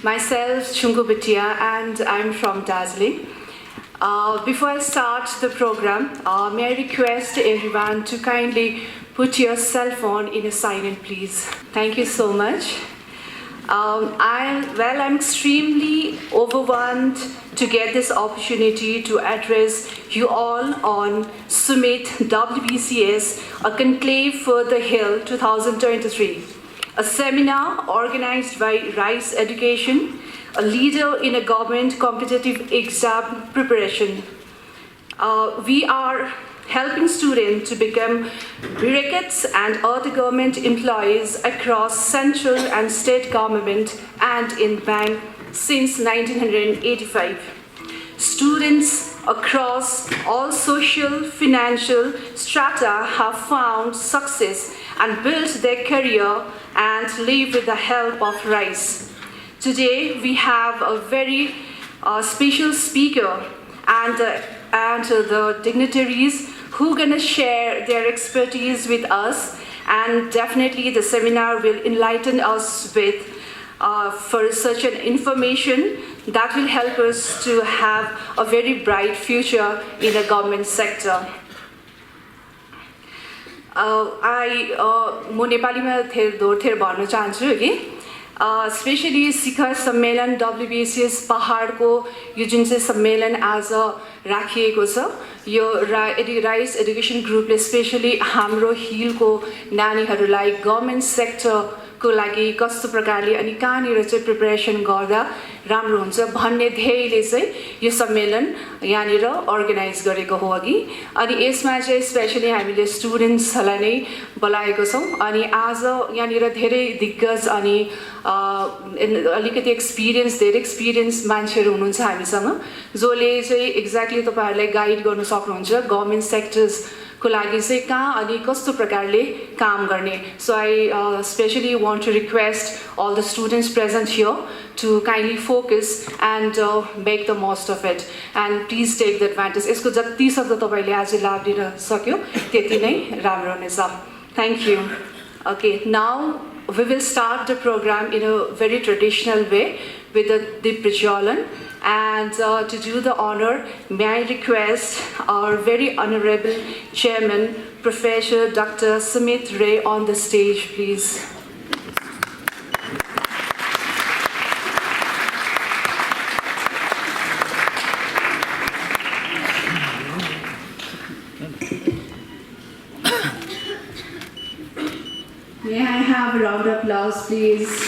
Myself, Chungu Bhatia, and I'm from Darjeeling. Before I start the program, may I request everyone to kindly put your cell phone in a silent, please. Thank you so much. I'm extremely overwhelmed to get this opportunity to address you all on Summit WBCS, a conclave for the Hill 2023, a seminar organized by Rice Education, a leader in a government competitive exam preparation. We are helping students to become bureaucrats and other government employees across central and state government and in bank since 1985. Students across all social, financial strata have found success and built their career and live with the help of Rice. Today we have a very special speaker and the dignitaries who are going to share their expertise with us, and definitely the seminar will enlighten us with for such an information that will help us to have a very bright future in the government sector. म नेपालीमा थेर भन्न चाहन्छु कि specially शिखर सम्मेलन WBCS पहाडको यो जुन चाहिँ सम्मेलन आज राखिएको छ यो राइस एजुकेसन ग्रुपले स्पेशली हाम्रो हिलको नानीहरूलाई गभर्नमेन्ट सेक्टरको लागि कस्तो प्रकारले अनि कहाँनिर चाहिँ प्रिपरेसन गर्दा राम्रो हुन्छ भन्ने ध्येयले चाहिँ यो सम्मेलन यहाँनिर अर्गनाइज गरेको हो अघि अनि यसमा चाहिँ स्पेशली हामीले स्टुडेन्ट्सहरूलाई नै बोलाएको छौँ अनि आज यहाँनिर धेरै दिग्गज अनि अलिकति धेरै एक्सपिरियन्स मान्छेहरू हुनुहुन्छ हामीसँग जसले चाहिँ एक्ज्याक्टली तपाईँहरूलाई गाइड गर्न सक्नुहुन्छ गभर्नमेन्ट सेक्टर्सको लागि चाहिँ कहाँ अनि कस्तो प्रकारले काम गर्ने so I specially want to request all the students present here to kindly focus and make the most of it and please take the advantage. यसको जति सक्दो तपाईले आज लाभ लिन सक्यो त्यति नै राम्रो हुनेछ. Thank you. Okay, now we will start the program in a very traditional way with the Deep Prajalan, and to do the honor, may I request our very honorable chairman, Professor Dr. Sumit Ray, on the stage, please. May I have a round of applause, please?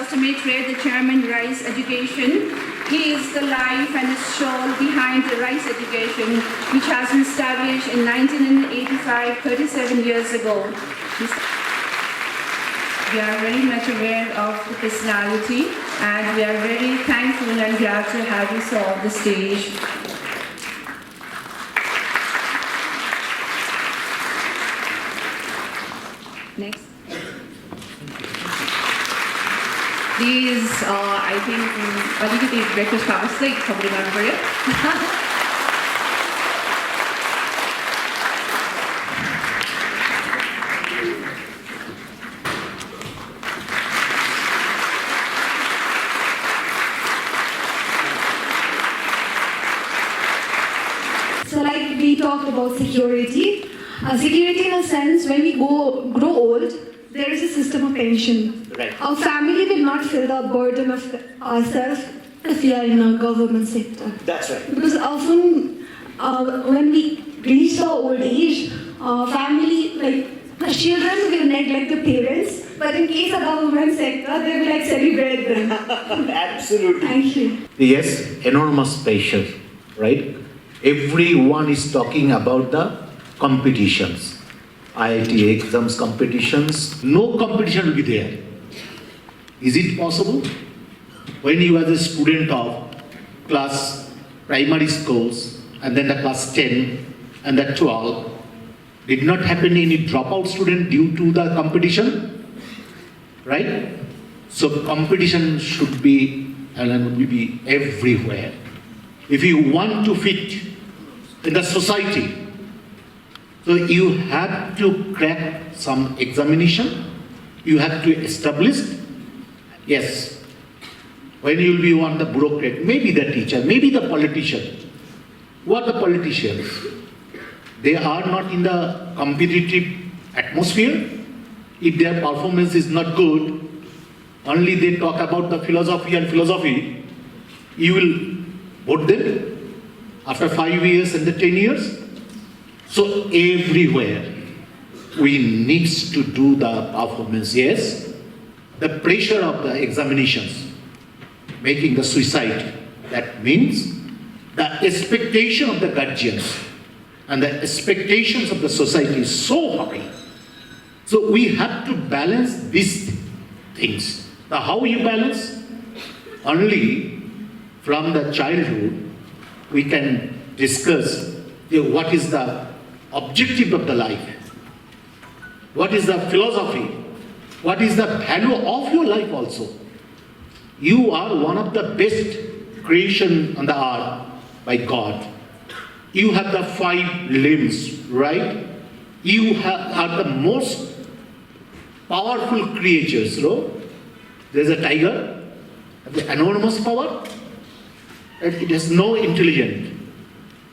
Sumit Ray, the chairman, Rice Education. He is the life and the soul behind the Rice Education, which has been established in 1985, 37 years ago. We are very much aware of the personality, and we are very thankful and glad to have you all on the stage. Next. Please, I think अलिकति breakfast खाओस् खबरी गर्नु पर्यो. So like we talked about security. Security in a sense, when we grow old, there is a system of pension. Right. Our family will not feel the burden of ourselves if we are in a government sector. That's right. Because often when we reach the old age, family, like the children will neglect the parents, but in case of government sector, they will like celebrate them. Absolutely. Thank you. Yes, enormous pressure, right? Everyone is talking about the competitions. IIT exams competitions, no competition will be there. Is it possible? When you are the student of class primary schools and then the class 10 and the 12, did not happen any dropout student due to the competition, right? So competition should be and will be everywhere. If you want to fit in the society, so you have to crack some examination, you have to establish, yes, when you will be on the bureaucrat, maybe the teacher, maybe the politician. What the politicians? They are not in the competitive atmosphere. If their performance is not good, only they talk about the philosophy and philosophy, you will vote them after 5 years and the 10 years. So everywhere we need to do the performance, yes. The pressure of the examinations, making the suicide, that means the expectation of the guardians and the expectations of the society is so high. So we have to balance these things. Now how you balance? Only from the childhood we can discuss what is the objective of the life, what is the philosophy, what is the value of your life also. You are one of the best creation on the earth by God. You have the 5 limbs, right? You are the most powerful creatures, no? There's a tiger, the enormous power, and it has no intelligence.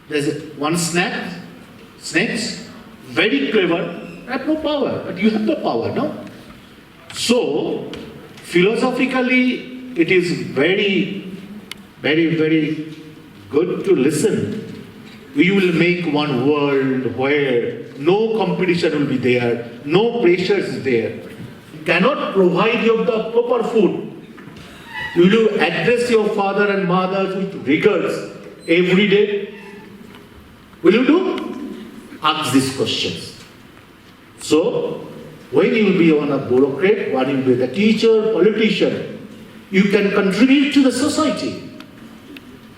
There's one snakes, very clever, have no power, but you have the power, no? So, philosophically, it is very, very, very good to listen. We will make one world where no competition will be there, no pressure is there. You cannot provide you the proper food. Will you address your father and mother with rigors every day? Will you do? Ask these questions. So, when you will be on a bureaucrat, when you will be the teacher, politician, you can contribute to the society.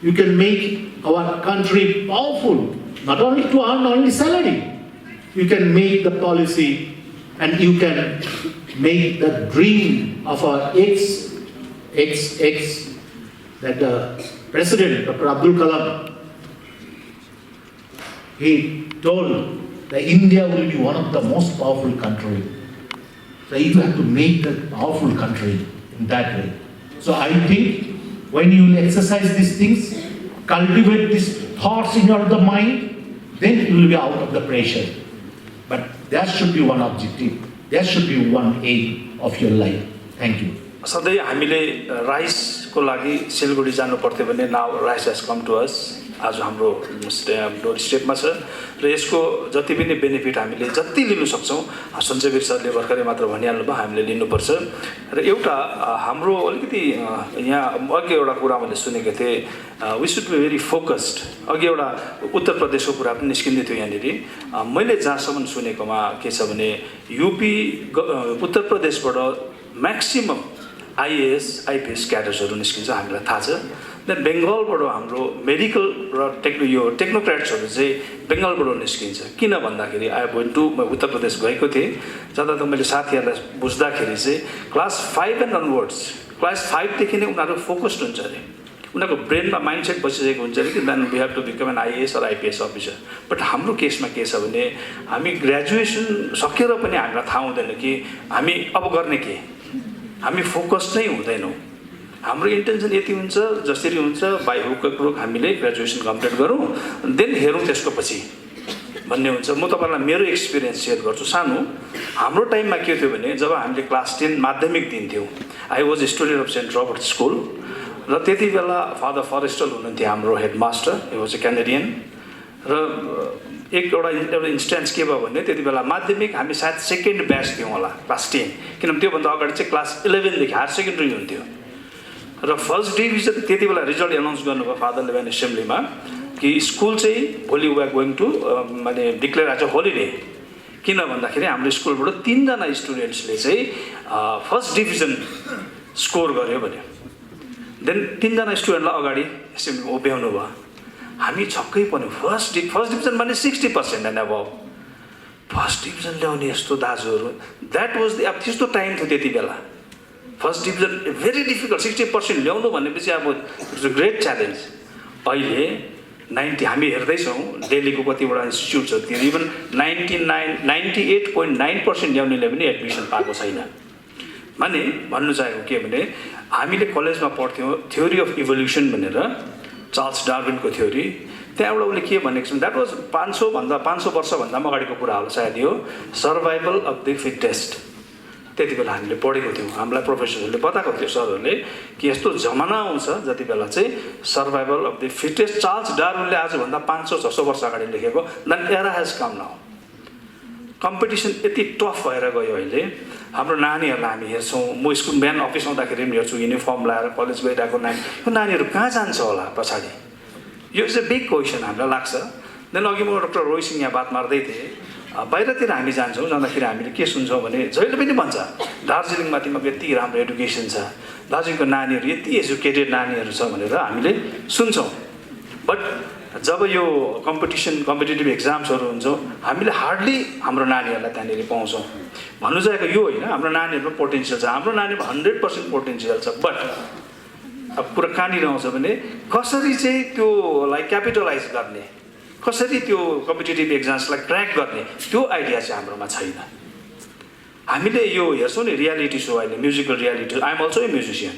You can make our country powerful, not only to earn only salary. You can make the policy and you can make the dream of our that the President, Dr. Abdul Kalam, he told that India will be one of the most powerful country. So you have to make the powerful country in that way. So I think when you will exercise these things, cultivate these thoughts in your the mind, then you will be out of the pressure. But there should be one objective. There should be one aim of your life. Thank you. सधैँ हामीले राइसको लागि सिलगढी जानु पर्थ्यो भने now Rise has come to us आज हाम्रो door स्टेपमा छ र यसको जति पनि बेनिफिट हामीले जति लिन सक्छौँ सञ्चयवीर सरले भर्खरै मात्र भनिहाल्नु भयो हामीले लिनुपर्छ र एउटा हाम्रो अलिकति यहाँ अघि एउटा कुरा मैले सुनेको थिएँ we should be very focused अघि एउटा उत्तर प्रदेशको कुरा पनि निस्किँदै थियो यहाँनिर मैले जहाँसम्म सुनेकोमा के छ भने युपी उत्तर प्रदेशबाट म्याक्सिमम आइएएस आइपिएस क्याडर्सहरू निस्किन्छ हामीलाई थाहा छ देन बेङ्गलबाट हाम्रो मेडिकल र टेक्नोक्रेट्सहरू चाहिँ बेङ्गलबाट निस्किन्छ किन भन्दाखेरि आई वेन्ट टु म उत्तर प्रदेश गएको थिएँ जता त मैले साथीहरूलाई बुझ्दाखेरि चाहिँ क्लास 5 एन्ड अनवर्ड्स क्लास 5 देखि नै उनीहरू फोकस्ड हुन्छ अरे उनीहरूको ब्रेनमा माइन्डसेट बसिसकेको हुन्छ अरे कि then we have to become an IAS or IPS officer but हाम्रो केसमा के छ भने हामी ग्रेजुएसन सकेर पनि हामीलाई थाहा हुँदैन कि हामी अब गर्ने के हामी फोकस नै हुँदैनौँ हाम्रो इन्टेन्सन यति हुन्छ जसरी हुन्छ बाई हुक क्रुक हामीले ग्रेजुएसन कम्प्लिट गरौँ देन हेरौँ त्यसको पछि भन्ने हुन्छ म तपाईँलाई मेरो एक्सपिरियन्स सेयर गर्छु सानो हाम्रो टाइममा के थियो भने जब हामीले क्लास 10 माध्यमिक दिन्थ्यौँ I was student of Saint Robert school र त्यति बेला फादर फरेस्टल हुनुहुन्थ्यो हाम्रो headmaster he was a Canadian र एउटा इन्स्टेन्स के भयो भने त्यति बेला माध्यमिक हामी सायद सेकेन्ड ब्याच थियौँ होला क्लास 10 किनभने त्योभन्दा अगाडि चाहिँ क्लास 11 देखि हायर सेकेन्डरी हुन्थ्यो र फर्स्ट डिभिजन त्यति बेला रिजल्ट एनाउन्स गर्नुभयो फादरले बिहान एसेम्ब्लीमा कि स्कुल चाहिँ भोलि वी आर गोइङ टु माने डिक्लेयर एज अ होलिडे किन भन्दाखेरि हाम्रो स्कुलबाट 3 जना स्टुडेन्ट्सले चाहिँ फर्स्ट डिभिजन स्कोर गर्यो भने देन 3 जना स्टुडेन्टलाई अगाडि एसेम्ब्लीमा उभ्याउनु भयो हामी छक्कै पर्यो फर्स्ट डिभिजन भने 60% एन्ड अबभ फर्स्ट डिभिजन ल्याउने यस्तो दाजुहरू द्याट वाज द अब त्यस्तो टाइम थियो त्यति बेला फर्स्ट डिभिजन भेरी डिफिकल्ट 60% ल्याउनु भनेपछि अब इट्स अ ग्रेट च्यालेन्ज अहिले 90 हामी हेर्दैछौँ दिल्लीको कतिवटा इन्स्टिट्युट्सहरू थियो इभन 98.9% ल्याउनेले पनि एडमिसन पाएको छैन माने भन्नु चाहेको के भने हामीले कलेजमा पढ्थ्यौँ थ्योरी अफ इभोल्युसन भनेर चार्ल्स डार्विनको थ्योरी त्यहाँबाट उसले के भनेको छ द्याट वाज 500 वर्षभन्दा अगाडिको कुरा होला सायद यो सर्भाइभल अफ द फिटेस्ट त्यति बेला हामीले पढेको थियौँ हामीलाई प्रोफेसरहरूले बताएको थियो सरहरूले कि यस्तो जमाना आउँछ जति बेला चाहिँ survival of the fittest Charles डार्विनले आजभन्दा 500-600 वर्ष अगाडि लेखेको then era has come now competition Yati tough भएर गयो अहिले हाम्रो नानीहरूलाई हामी हेर्छौँ म स्कुल बिहान अफिस आउँदाखेरि पनि हेर्छु युनिफर्म लगाएर कलेज गइरहेको यो नानीहरू कहाँ जान्छ होला पछाडि यो चाहिँ बिग क्वेसन हामीलाई लाग्छ देन अघि म डाक्टर रोय सिंह यहाँ बात मार्दै थिएँ बाहिरतिर हामी जान्छौँ जाँदाखेरि हामीले के सुन्छौँ भने जहिले पनि भन्छ दार्जिलिङमा तिमीको यति राम्रो एडुकेसन छ दार्जिलिङको नानीहरू यति एजुकेटेड नानीहरू छ भनेर हामीले सुन्छौँ बट जब यो कम्पिटेटिभ एक्जाम्सहरू हुन्छ हामीले हार्डली हाम्रो नानीहरूलाई त्यहाँनिर पाउँछौँ भन्नु चाहेको यो होइन हाम्रो नानीहरूमा पोटेन्सियल छ हाम्रो नानीमा 100% पोटेन्सियल छ बट अब कुरा कहाँनिर आउँछ भने कसरी चाहिँ त्योलाई क्यापिटलाइज गर्ने कसरी त्यो कम्पिटेटिभ एक्जाम्सलाई क्र्याक गर्ने त्यो आइडिया चाहिँ हाम्रोमा छैन हामीले यो हेर्छौँ नि रियालिटी सो अहिले musical reality I am also a musician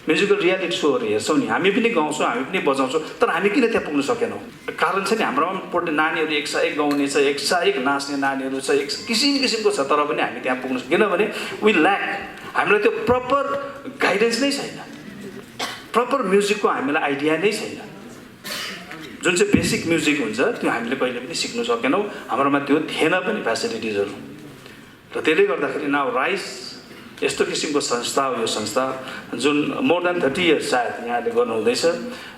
musical reality सोहरू हेर्छौँ नि हामी पनि गाउँछौँ हामी पनि बजाउँछौँ तर हामी किन त्यहाँ पुग्न सकेनौँ कारण छ नि हाम्रोमा पढ्ने नानीहरू एकसाएक गाउने छ एकसाएक नाच्ने नानीहरू छ किसिमको छ तर पनि हामी त्यहाँ पुग्न किनभने वी ल्याक हामीलाई त्यो प्रपर गाइडेन्स नै छैन प्रपर म्युजिकको हामीलाई आइडिया नै छैन जुन चाहिँ बेसिक म्युजिक हुन्छ त्यो हामीले कहिले पनि सिक्नु सकेनौँ हाम्रोमा त्यो थिएन पनि फेसिलिटिजहरू र त्यसले गर्दाखेरि नाउ राइस यस्तो किसिमको संस्था हो यो संस्था जुन मोर देन 30 इयर्स सायद यहाँले गर्नुहुँदैछ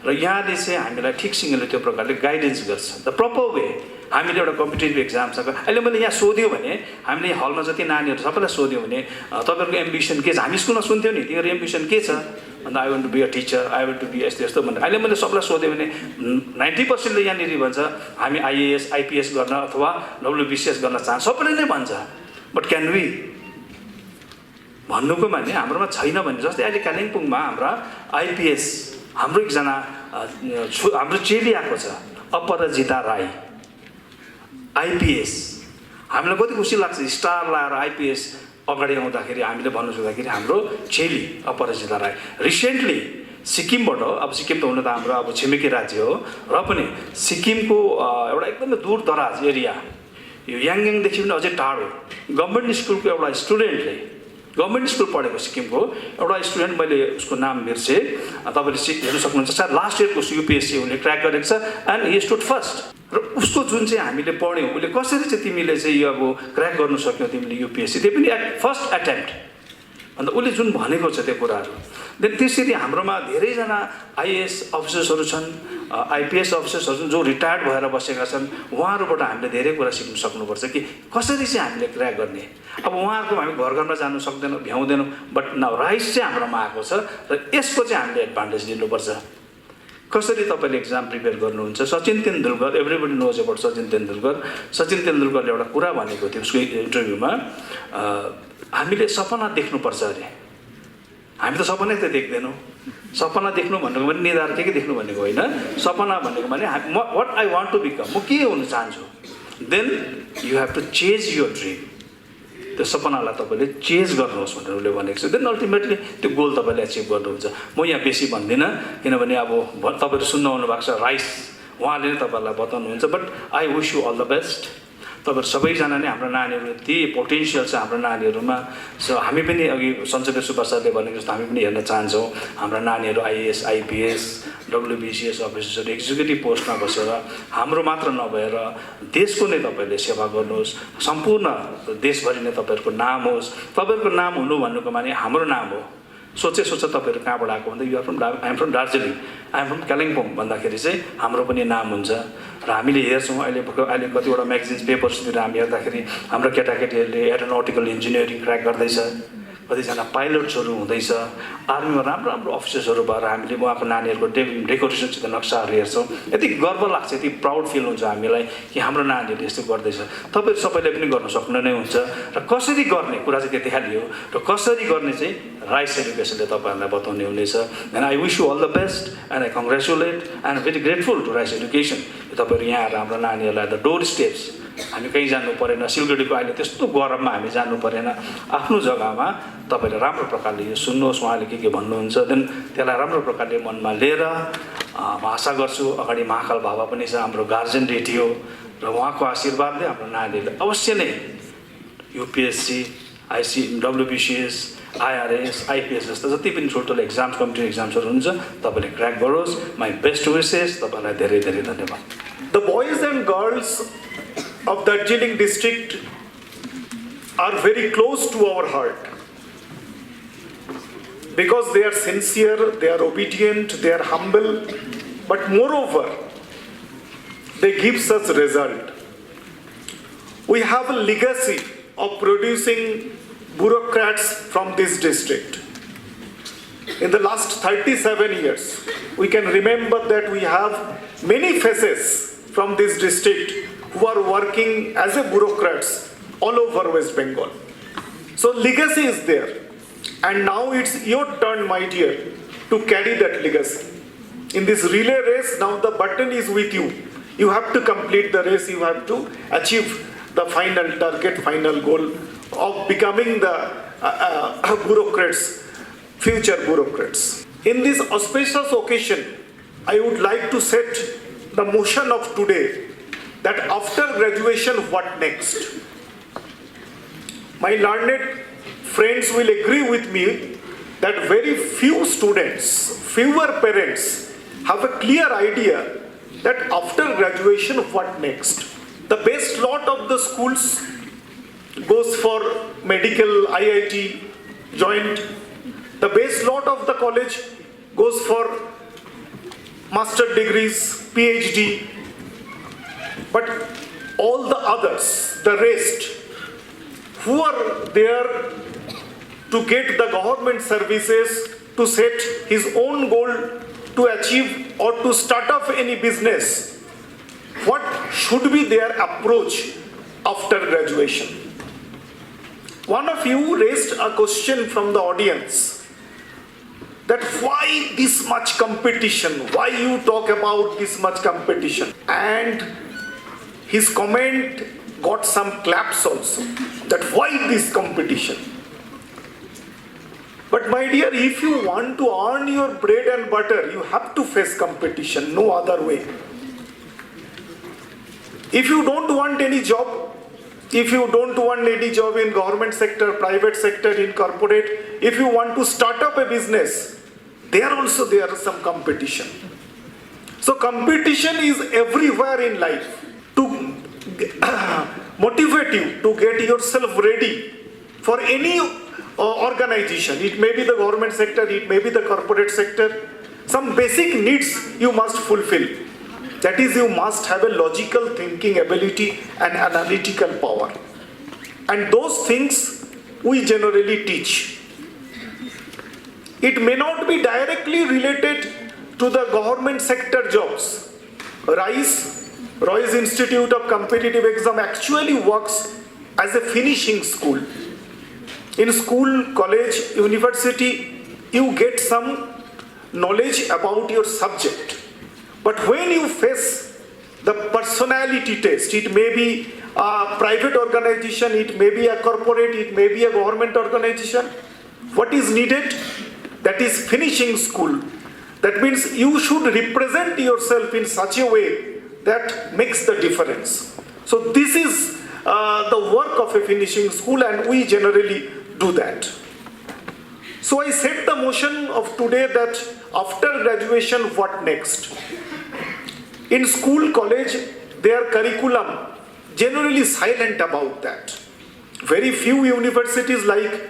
र यहाँले चाहिँ हामीलाई ठिकसँगले त्यो प्रकारले गाइडेन्स गर्छ द प्रपर वे हामीले एउटा कम्पिटेटिभ एक्जाम छ अहिले मैले यहाँ सोध्यो भने हामीले हलमा जति नानीहरू सबैलाई सोध्यो भने तपाईँहरूको एम्बिसन के छ हामी स्कुलमा सुन्थ्यौँ नि तिम्रो एम्बिसन के छ भन्दा I want to be a teacher I want to be यस्तो यस्तो भनेर अहिले मैले सबलाई सोध्यो भने 90%ले यहाँनिर भन्छ हामी आइएएस आइपिएस गर्न अथवा WBCS गर्न चाहन्छ सबैले नै भन्छ बट क्यान वी भन्नुको माने हाम्रोमा छैन भने जस्तै अहिले कालिम्पोङमा हाम्रा आइपिएस हाम्रो एकजना हाम्रो चेली आएको छ अपराजिता राई आइपिएस हामीलाई कति खुसी लाग्छ स्टार लाएर आइपिएस अगाडि आउँदाखेरि हामीले भन्नु सक्दाखेरि हाम्रो चेली अपराजिता राई रिसेन्टली सिक्किमबाट अब सिक्किम त हुन त हाम्रो अब छिमेकी राज्य हो र पनि सिक्किमको एउटा एकदमै दूर दराज एरिया यो याङयाङदेखि पनि अझै टाढो गभर्मेन्ट स्कुलको एउटा स्टुडेन्टले गभर्मेन्ट स्कुल पढेको सिक्किमको एउटा स्टुडेन्ट मैले उसको नाम बिर्सेँ तपाईँले हेर्नु सक्नुहुन्छ सायद लास्ट इयरको युपिएससी उसले क्र्याक गरेको छ एन्ड हि स्टुड फर्स्ट र उसको जुन चाहिँ हामीले पढ्यौँ उसले कसरी चाहिँ तिमीले चाहिँ यो अब क्र्याक गर्नु सक्यौ तिमीले युपिएससी त्यो पनि फर्स्ट एटेम्प्ट अन्त उसले जुन भनेको छ त्यो कुराहरू देन त्यसरी हाम्रोमा धेरैजना आइएएस अफिसर्सहरू छन् आइपिएस अफिसर्सहरू छन् जो रिटायर्ड भएर बसेका छन् उहाँहरूबाट हामीले धेरै कुरा सिक्नु सक्नुपर्छ कि कसरी चाहिँ हामीले क्र्याक गर्ने अब उहाँहरूको हामी घर घरमा जानु सक्दैनौँ भ्याउँदैनौँ बट नाउ राइस चाहिँ हाम्रोमा आएको छ र यसको चाहिँ हामीले एडभान्टेज लिनुपर्छ कसरी तपाईँले एक्जाम प्रिपेयर गर्नुहुन्छ Sachin Tendulkar everybody knows about Sachin तेन्दुलकरले एउटा कुरा भनेको थियो उसको इन्टरभ्यूमा हामीले सपना देख्नुपर्छ अरे हामी त सपनै त देख्दैनौँ सपना देख्नु भनेको पनि निधार के देख्नु भनेको होइन सपना भनेको भने what I want to become म के हुन चाहन्छु then you have to chase your dream त्यो सपनालाई तपाईँले चेज गर्नुहोस् भनेर उसले भनेको छ देन अल्टिमेटली त्यो गोल तपाईँले एचिभ गर्नुहुन्छ म यहाँ बेसी भन्दिनँ किनभने अब तपाईँहरू सुन्नु आउनु भएको छ राइस उहाँले नै तपाईँहरूलाई बताउनुहुन्छ but I wish you all the best तपाईँहरू सबैजना नै हाम्रो नानीहरू यति पोटेन्सियल छ हाम्रो नानीहरूमा सो हामी पनि अघि सञ्चय सुब्बासरले भनेको जस्तो हामी पनि हेर्न चाहन्छौँ हाम्रा नानीहरू आइएएस आइपिएस WBCS अफिसर्सहरू एक्जिक्युटिभ पोस्टमा बसेर हाम्रो मात्र नभएर देशको नै तपाईँले सेवा गर्नुहोस् सम्पूर्ण देशभरि नै तपाईँहरूको नाम होस् तपाईँहरूको नाम हुनु भन्नुको माने हाम्रो नाम हो सोचे तपाईँहरू कहाँबाट आएको भन्दा you're from I M from Darjeeling I M from Kalimpong भन्दाखेरि चाहिँ हाम्रो पनि नाम हुन्छ र हामीले हेर्छौँ अहिले कतिवटा म्यागजिन्स पेपर्सतिर हामी हेर्दाखेरि हाम्रो केटाकेटीहरूले एरोनोटिकल इन्जिनियरिङ क्र्याक गर्दैछ कतिजना पाइलट्सहरू हुँदैछ, आर्मीमा राम्रो राम्रो अफिसर्सहरू भएर हामीले उहाँको नानीहरूको डेकोरेसनसित नक्साहरू हेर्छौँ। यति गर्व लाग्छ, यति प्राउड फिल हुन्छ हामीलाई कि हाम्रो नानीहरूले यस्तो गर्दैछ। तपाईँहरू सबैले पनि गर्न सक्नु नै हुन्छ र कसरी गर्ने कुरा चाहिँ त्यति खालि हो र कसरी गर्ने चाहिँ राइस एडुकेसनले तपाईँहरूलाई बताउने हुनेछ। And I wish you all the best and I congratulate and very grateful to Rise Education. तपाईँहरू यहाँ आएर हाम्रो नानीहरूलाई द डोर स्टेप्स, हामी कहीँ जानु परेन, सिलगढीको अहिले त्यस्तो गरममा हामी जानु परेन, आफ्नो जग्गामा तपाईँले राम्रो प्रकारले यो सुन्नुहोस् उहाँले के भन्नुहुन्छ, देन त्यसलाई राम्रो प्रकारले मनमा लिएर म आशा गर्छु अगाडि महाकाल बाबा पनि छ, हाम्रो गार्जेन रेडियो र उहाँको आशीर्वादले हाम्रो नानीहरूले अवश्य नै युपिएससी, WBCS, IRS, IPS जस्ता जति पनि ठुल्ठुलो एक्जाम्स, कम्पिटेटिभ एक्जाम्सहरू हुन्छ तपाईँले क्र्याक गरोस्। माई बेस्ट विसेस। तपाईँलाई धेरै धेरै धन्यवाद। The boys and girls of Darjeeling district are very close to our heart because they are sincere, they are obedient, they are humble, but moreover, they give such result. We have a legacy of producing bureaucrats from this district. In the last 37 years, we can remember that we have many faces from this district who are working as a bureaucrats all over West Bengal. So legacy is there. And now it's your turn, my dear, to carry that legacy. In this relay race, now the button is with you. You have to complete the race, you have to achieve the final target, final goal of becoming the bureaucrats, future bureaucrats. In this auspicious occasion, I would like to set the motion of today that after graduation, what next? My learned friends will agree with me that very few students, fewer parents have a clear idea that after graduation, what next? The best lot of the schools goes for medical, IIT, joint. The base lot of the college goes for master degrees, PhD. But all the others, the rest, who are there to get the government services, to set his own goal, to achieve or to start off any business, what should be their approach after graduation? One of you raised a question from the audience that why this much competition? Why you talk about this much competition? And his comment got some claps also, that why this competition? But my dear, if you want to earn your bread and butter, you have to face competition, no other way. If you don't want any job, if you don't want any job in government sector, private sector, in corporate, if you want to start up a business, there also there is some competition. So competition is everywhere in life to motivate you to get yourself ready for any organization. It may be the government sector, it may be the corporate sector. Some basic needs you must fulfill. That is, you must have a logical thinking ability and analytical power. And those things we generally teach. It may not be directly related to the government sector jobs. Roy's Institute of Competitive Exam actually works as a finishing school. In school, college, university, you get some knowledge about your subject. But when you face the personality test, it may be a private organization, it may be a corporate, it may be a government organization, what is needed? That is finishing school. That means you should represent yourself in such a way that makes the difference. So this is the work of a finishing school, and we generally do that. So I set the motion of today that after graduation, what next? In school, college, their curriculum generally silent about that. Very few universities like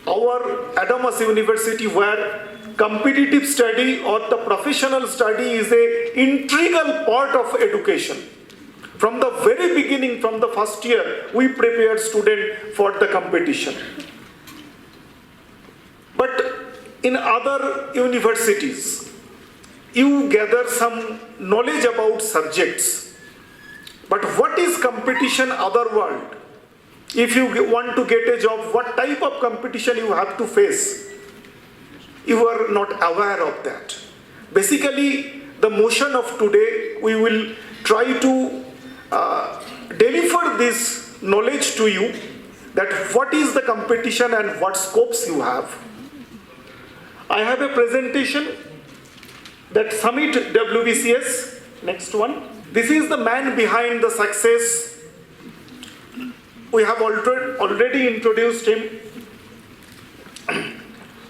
our Adamas University, where competitive study or the professional study is an integral part of education. From the very beginning, from the first year, we prepare students for the competition. in other universities, you gather some knowledge about subjects. But what is competition other world? If you want to get a job, what type of competition you have to face? You are not aware of that. Basically, the motion of today, we will try to deliver this knowledge to you, that what is the competition and what scopes you have. I have a presentation that Summit WBCS, next one. This is the man behind the success. We have already introduced him.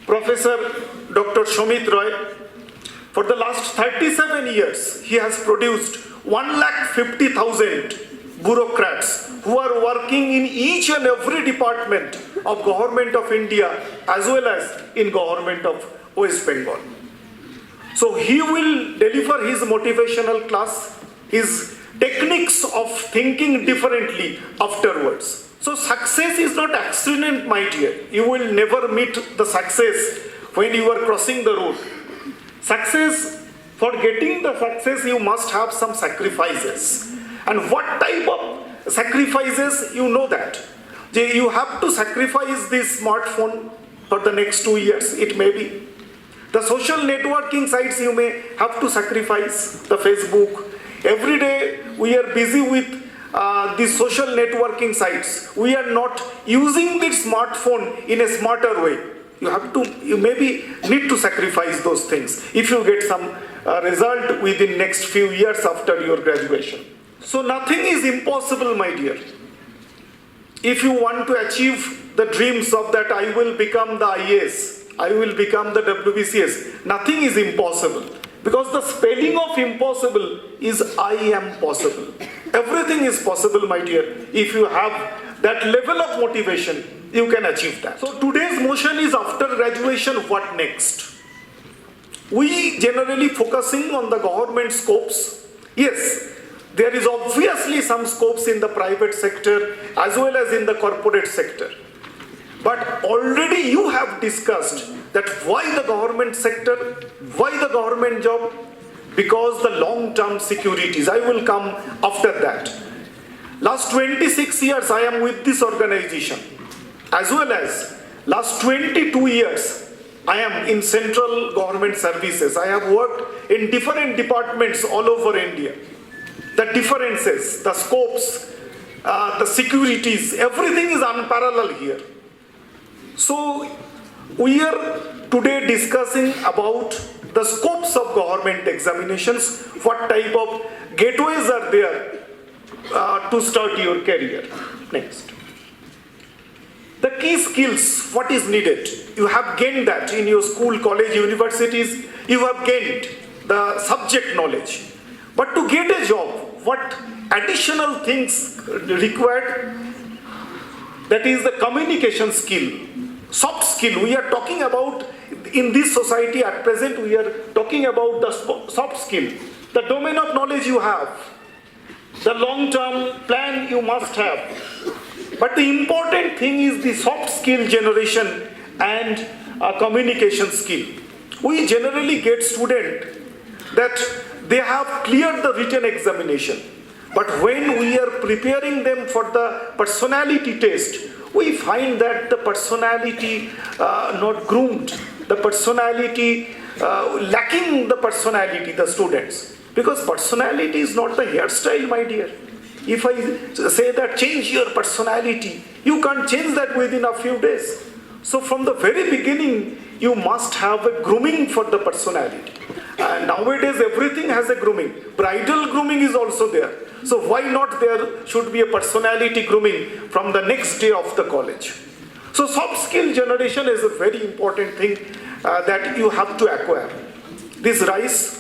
Professor Dr. Shomit Roy. For the last 37 years, he has produced 150,000 bureaucrats who are working in each and every department of Government of India as well as in Government of West Bengal. So he will deliver his motivational class, his techniques of thinking differently afterwards. So success is not accident, my dear. You will never meet the success when you are crossing the road. Success, for getting the success, you must have some sacrifices. And what type of sacrifices, you know that. You have to sacrifice this smartphone for the next 2 years, it may be. The social networking sites you may have to sacrifice, the Facebook. Every day we are busy with these social networking sites. We are not using the smartphone in a smarter way. You maybe need to sacrifice those things if you get some result within next few years after your graduation. So nothing is impossible, my dear. If you want to achieve the dreams of that I will become the IAS, I will become the WBCS, nothing is impossible. Because the spelling of impossible is I am possible. Everything is possible, my dear. If you have that level of motivation, you can achieve that. So today's motion is after graduation, what next? We generally focusing on the government scopes. Yes, there is obviously some scopes in the private sector as well as in the corporate sector. But already you have discussed that why the government sector, why the government job? Because the long-term securities. I will come after that. Last 26 years I am with this organization, as well as last 22 years I am in central government services. I have worked in different departments all over India. The differences, the scopes, the securities, everything is unparalleled here. So we are today discussing about the scopes of government examinations, what type of gateways are there to start your career. Next. The key skills, what is needed? You have gained that in your school, college, universities. You have gained the subject knowledge. But to get a job, what additional things required? That is the communication skill, soft skill. We are talking about, in this society at present, we are talking about the soft skill. The domain of knowledge you have. The long-term plan you must have. But the important thing is the soft skill generation and communication skill. We generally get students that they have cleared the written examination. But when we are preparing them for the personality test, we find that the personality not groomed, the personality lacking the personality, the students. Because personality is not the hairstyle, my dear. If I say that change your personality, you can't change that within a few days. So from the very beginning, you must have a grooming for the personality. And nowadays everything has a grooming. Bridal grooming is also there. So why not there should be a personality grooming from the next day of the college. So soft skill generation is a very important thing that you have to acquire. This RISE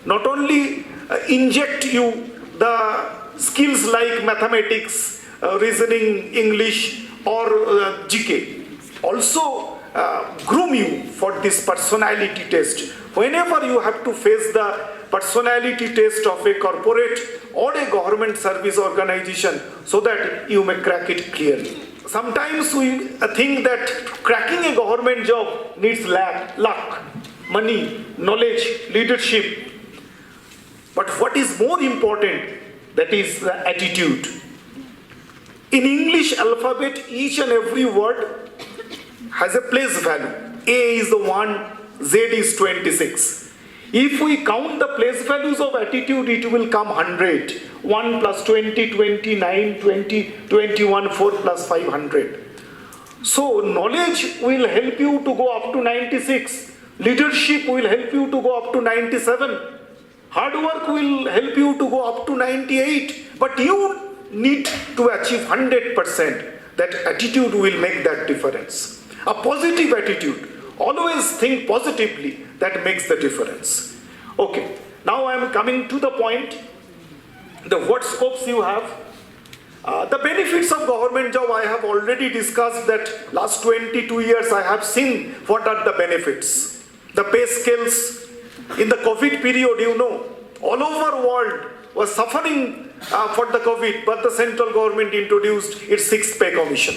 not only inject you the skills like mathematics, reasoning, English or GK, also groom you for this personality test. Whenever you have to face the personality test of a corporate or a government service organization, so that you may crack it clearly. sometimes we think that cracking a government job needs luck, money, knowledge, leadership. But what is more important, that is the attitude. In English alphabet, each and every word has a place value. A is the 1, Z is 26. If we count the place values of attitude, it will come 100. 1 plus 20, 29, 20, 21, 4 plus 500. So knowledge will help you to go up to 96. Leadership will help you to go up to 97. Hard work will help you to go up to 98. But you need to achieve 100%. That attitude will make that difference. A positive attitude. Always think positively. That makes the difference. Okay. Now I am coming to the point. What scopes you have. The benefits of government job, I have already discussed that last 22 years I have seen what are the benefits. The pay scales. In the COVID period, all over world was suffering for the COVID, but the central government introduced its 6th pay commission.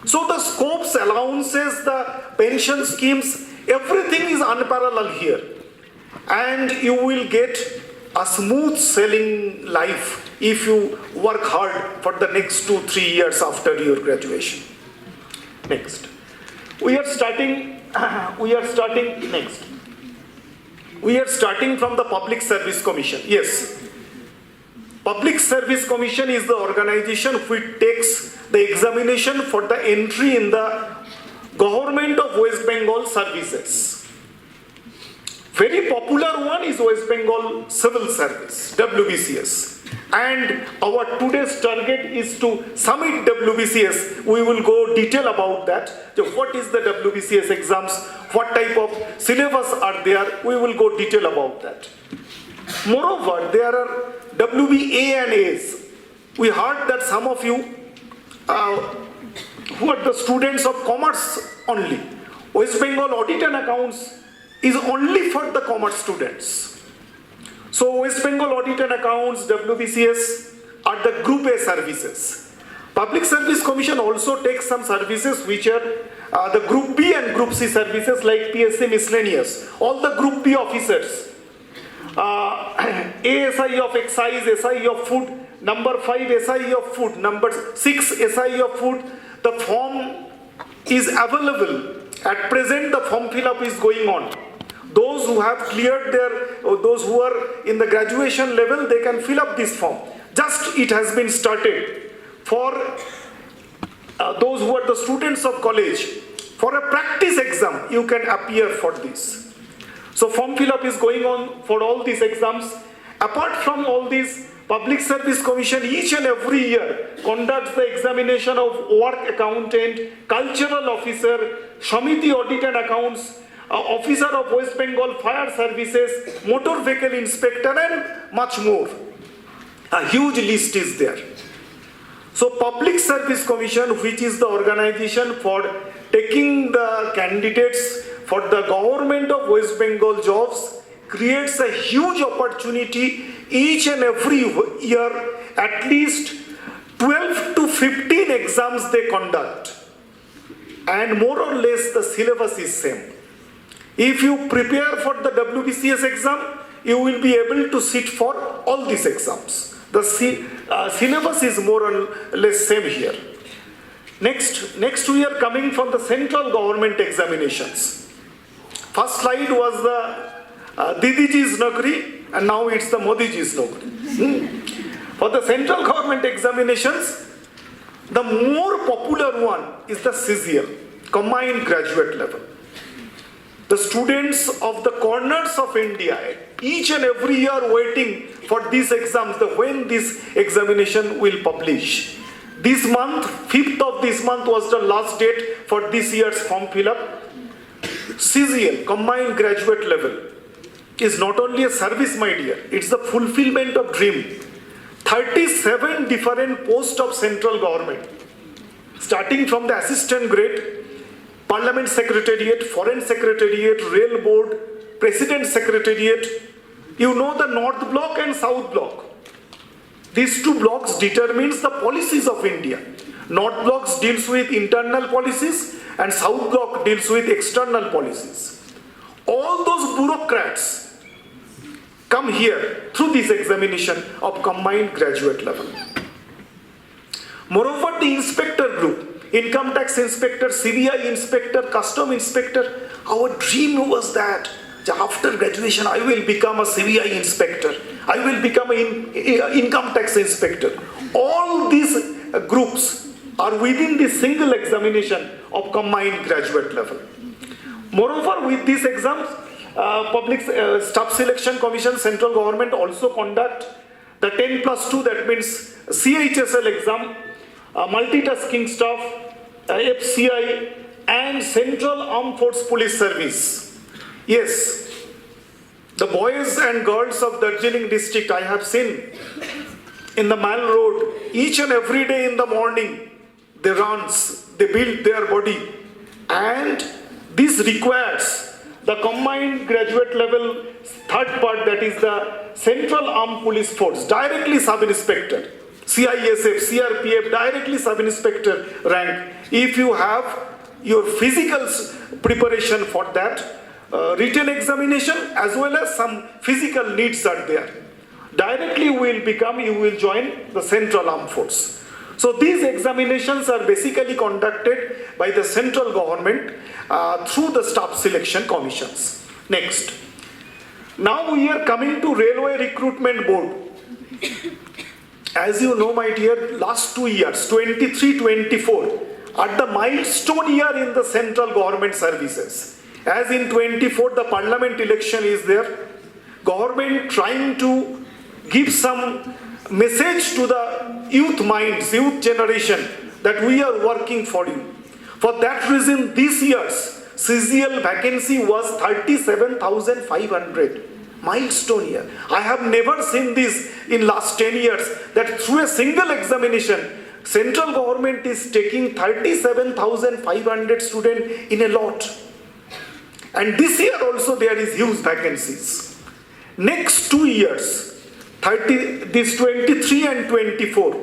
So the scopes, allowances, the pension schemes, everything is unparalleled here. And you will get a smooth sailing life if you work hard for the next 2-3 years after your graduation. Next. We are starting from the Public Service Commission. Yes. Public Service Commission is the organization which takes the examination for the entry in the Government of West Bengal Services. Very popular one is West Bengal Civil Service, WBCS. And our today's target is to submit WBCS. We will go detail about that. So what is the WBCS exams? What type of syllabus are there? We will go detail about that. Moreover, there are WBA and As. We heard that some of you who are the students of commerce only. West Bengal Audit and Accounts is only for the commerce students. So West Bengal Audit and Accounts, WBCS are the Group A services. Public Service Commission also takes some services which are the Group B and Group C services like PSC miscellaneous. All the Group B officers, ASI of Excise, SI of Food, number 5 SI of Food, number 6 SI of Food. The form is available. At present the form fill-up is going on. Those who have cleared those who are in the graduation level, they can fill up this form. Just it has been started. For those who are the students of college, for a practice exam, you can appear for this. So form fill-up is going on for all these exams. Apart from all these, Public Service Commission each and every year conducts the examination of work accountant, cultural officer, Samiti Audit and Accounts, officer of West Bengal Fire Services, motor vehicle inspector and much more. A huge list is there. So Public Service Commission, which is the organization for taking the candidates for the government of West Bengal jobs, creates a huge opportunity each and every year. At least 12 to 15 exams they conduct. And more or less the syllabus is same. If you prepare for the WBCS exam, you will be able to sit for all these exams. The syllabus is more or less same here. Next we are coming from the central government examinations. First slide was the Didiji's Nokri, and now it's the Modiji's Nokri. For the central government examinations, the more popular one is the CGL, Combined Graduate Level. The students of the corners of India, each and every year waiting for these exams, when this examination will publish. This month, 5th of this month was the last date for this year's form fill-up. CGL, Combined Graduate Level, is not only a service, my dear, it's the fulfillment of dream. 37 different posts of central government, starting from the assistant grade, Parliament Secretariat, Foreign Secretariat, Rail Board, President Secretariat. You know the North Block and South Block. These two blocks determines the policies of India. North Block deals with internal policies and South Block deals with external policies. All those bureaucrats come here through this examination of combined graduate level. Moreover, the inspector group, income tax inspector, CBI inspector, custom inspector, our dream was that after graduation I will become a CBI inspector, I will become an income tax inspector. All these groups are within the single examination of combined graduate level. Moreover, with these exams, Public Staff Selection Commission, central government also conduct the 10+2, that means CHSL exam, multitasking staff, FCI, and Central Armed Force Police Service. Yes, the boys and girls of Darjeeling district I have seen in the Mall Road, each and every day in the morning, they runs, they build their body, and this requires the combined graduate level third part, that is the Central Armed Police Force, directly sub-inspector, CISF, CRPF, directly sub-inspector rank. If you have your physical preparation for that, written examination as well as some physical needs are there, directly you will join the Central Armed Force. So these examinations are basically conducted by the central government through the staff selection commissions. Next. Now we are coming to Railway Recruitment Board. As you know, my dear, last 2 years, 23-24, are the milestone year in the central government services. As in 24, the parliament election is there. Government trying to give some message to the youth minds, youth generation, that we are working for you. For that reason, this year's CGL vacancy was 37,500. Milestone year. I have never seen this in last 10 years, that through a single examination, central government is taking 37,500 students in a lot. And this year also there is huge vacancies. Next 2 years, this 23 and 24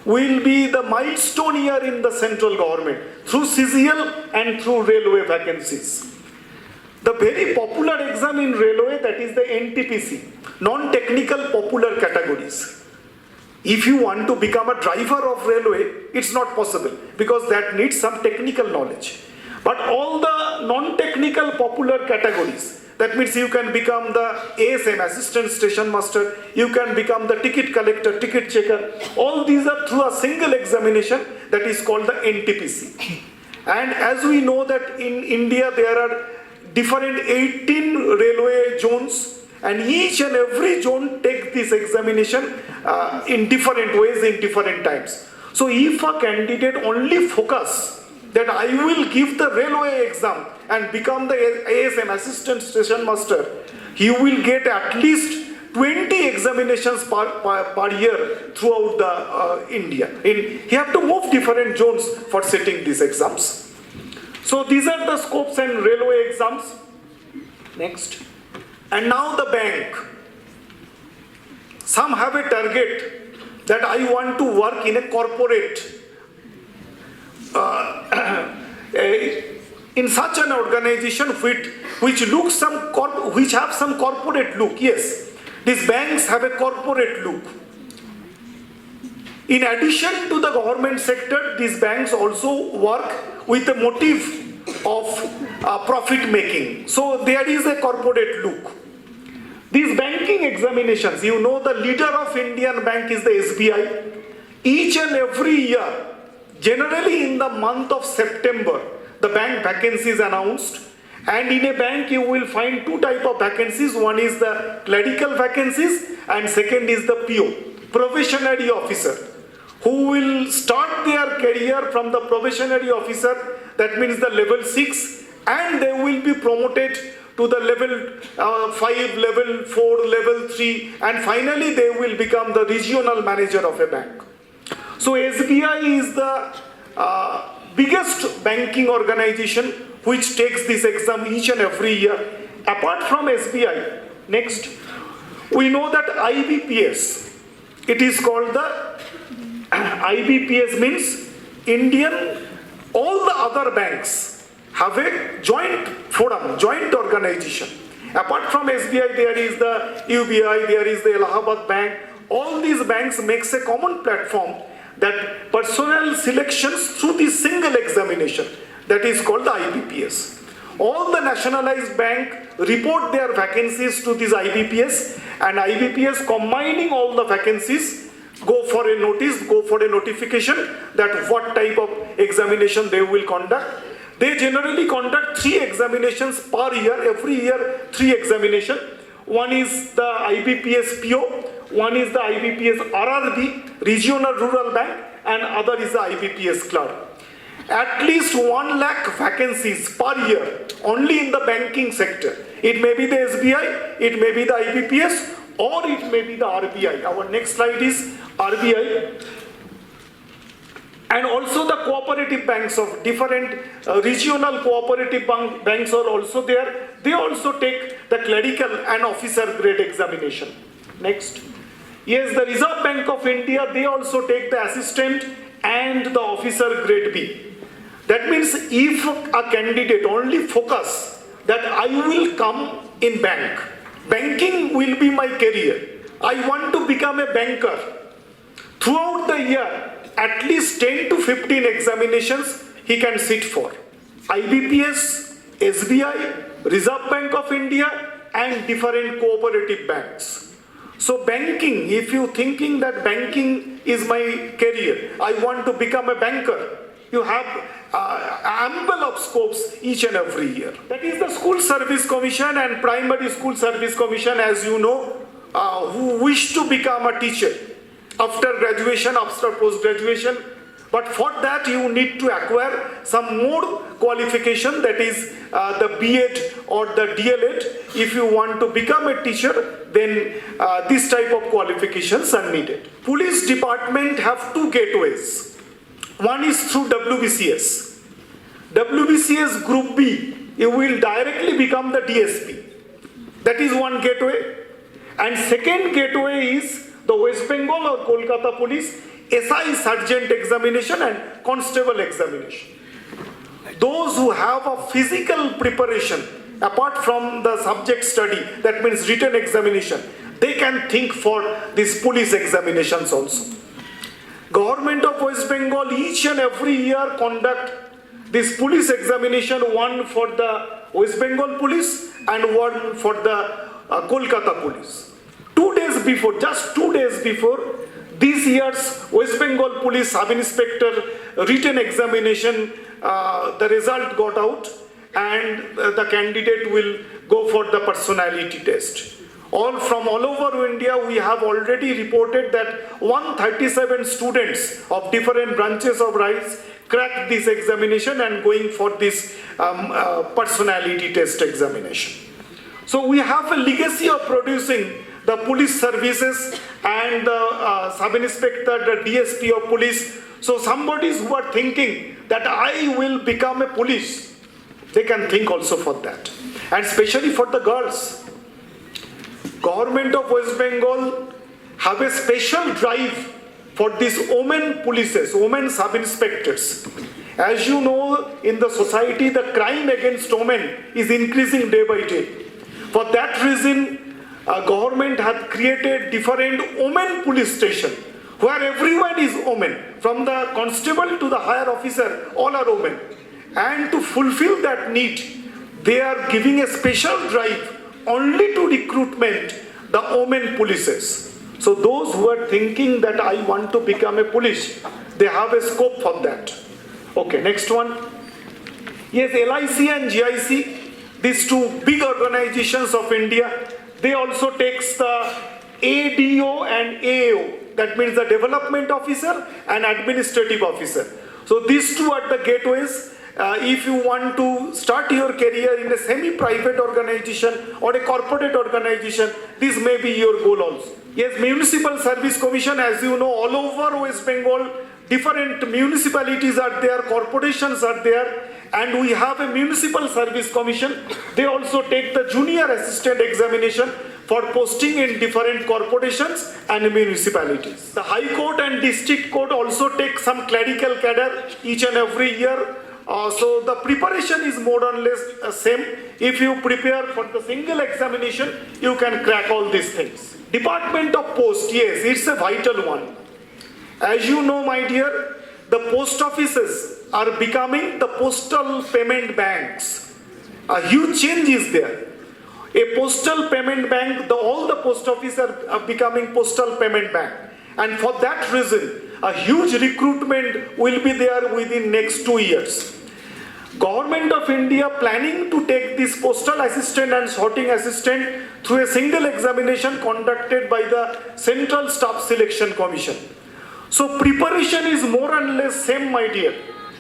will be the milestone year in the central government through CGL and through railway vacancies. The very popular exam in railway, that is the NTPC, non-technical popular categories. If you want to become a driver of railway, it's not possible because that needs some technical knowledge. But all the non-technical popular categories, that means you can become the ASM, Assistant Station Master, you can become the ticket collector, ticket checker. All these are through a single examination that is called the NTPC. And as we know that in India there are different 18 railway zones, and each and every zone take this examination in different ways, in different times. So if a candidate only focus that I will give the railway exam and become the ASM, Assistant Station Master, he will get at least 20 examinations per year throughout the India. He have to move different zones for setting these exams. So these are the scopes and railway exams. Next. And now the bank. Some have a target that I want to work in a corporate, in such an organization which have some corporate look. Yes, these banks have a corporate look. In addition to the government sector, these banks also work with the motive of profit making. So there is a corporate look. These banking examinations, you know, the leader of Indian bank is the SBI. Each and every year, generally in the month of September, the bank vacancies announced. And in a bank you will find two types of vacancies. One is the clerical vacancies and second is the PO, probationary officer, who will start their career from the probationary officer, that means the level 6, and they will be promoted to the level 5, level 4, level 3, and finally they will become the regional manager of a bank. So SBI is the biggest banking organization which takes this exam each and every year. Apart from SBI, next, we know that IBPS, it is called the IBPS means all the other banks have a joint forum, joint organization. Apart from SBI, there is the UBI, there is the Allahabad Bank. All these banks makes a common platform that personnel selections through the single examination, that is called the IBPS. All the nationalized bank report their vacancies to this IBPS, and IBPS combining all the vacancies go for a notice, go for a notification that what type of examination they will conduct. They generally conduct 3 examinations per year, every year 3 examinations. One is the IBPS PO, one is the IBPS RRB, Regional Rural Bank, and other is the IBPS clerk. At least 1 lakh vacancies per year only in the banking sector. It may be the SBI, it may be the IBPS, or it may be the RBI. Our next slide is RBI. And also the cooperative banks of different regional cooperative banks are also there. They also take the clerical and officer grade examination. Next. Yes, the Reserve Bank of India, they also take the assistant and the officer grade B. That means if a candidate only focus that I will come in bank, banking will be my career, I want to become a banker, throughout the year, at least 10 to 15 examinations he can sit for. IBPS, SBI, Reserve Bank of India, and different cooperative banks. So banking, if you thinking that banking is my career, I want to become a banker, you have ample of scopes each and every year. That is the School Service Commission and Primary School Service Commission, as you know, who wish to become a teacher after graduation, after post-graduation. But for that you need to acquire some more qualification, that is the B.Ed or the D.El.Ed. If you want to become a teacher, then this type of qualifications are needed. Police department have 2 gateways. One is through WBCS. WBCS Group B, you will directly become the DSP. That is one gateway. And second gateway is the West Bengal or Kolkata Police SI Sergeant examination and Constable examination. Those who have a physical preparation, apart from the subject study, that means written examination, they can think for these police examinations also. Government of West Bengal each and every year conduct this police examination, one for the West Bengal Police and one for the Kolkata Police. 2 days before, just 2 days before, this year's West Bengal Police Sub-Inspector written examination, the result got out, and the candidate will go for the personality test. From all over India, we have already reported that 137 students of different branches of RISE cracked this examination and going for this personality test examination. So we have a legacy of producing the police services and the sub-inspector, the DSP of police. So somebody who are thinking that I will become a police, they can think also for that. And especially for the girls. Government of West Bengal have a special drive for these women polices, women sub-inspectors. As you know, in the society, the crime against women is increasing day by day. For that reason, government had created different women police station where everyone is women, from the constable to the higher officer, all are women. And to fulfill that need, they are giving a special drive only to recruitment the women polices. So those who are thinking that I want to become a police, they have a scope for that. Okay, next one. Yes, LIC and GIC, these 2 big organizations of India, they also takes the ADO and AAO, that means the Development Officer and Administrative Officer. So these 2 are the gateways. If you want to start your career in a semi-private organization or a corporate organization, this may be your goal also. Yes, Municipal Service Commission, as you know, all over West Bengal, different municipalities are there, corporations are there, and we have a Municipal Service Commission. They also take the Junior Assistant examination. for posting in different corporations and municipalities. The High Court and District Court also take some clerical cadre each and every year. So the preparation is more or less same. If you prepare for the single examination, you can crack all these things. Department of Post, yes, it's a vital one. As you know, my dear, the post offices are becoming the postal payment banks. A huge change is there. A postal payment bank, all the post offices are becoming postal payment bank. And for that reason, a huge recruitment will be there within next 2 years. Government of India planning to take this postal assistant and sorting assistant through a single examination conducted by the Central Staff Selection Commission. So preparation is more or less same, my dear.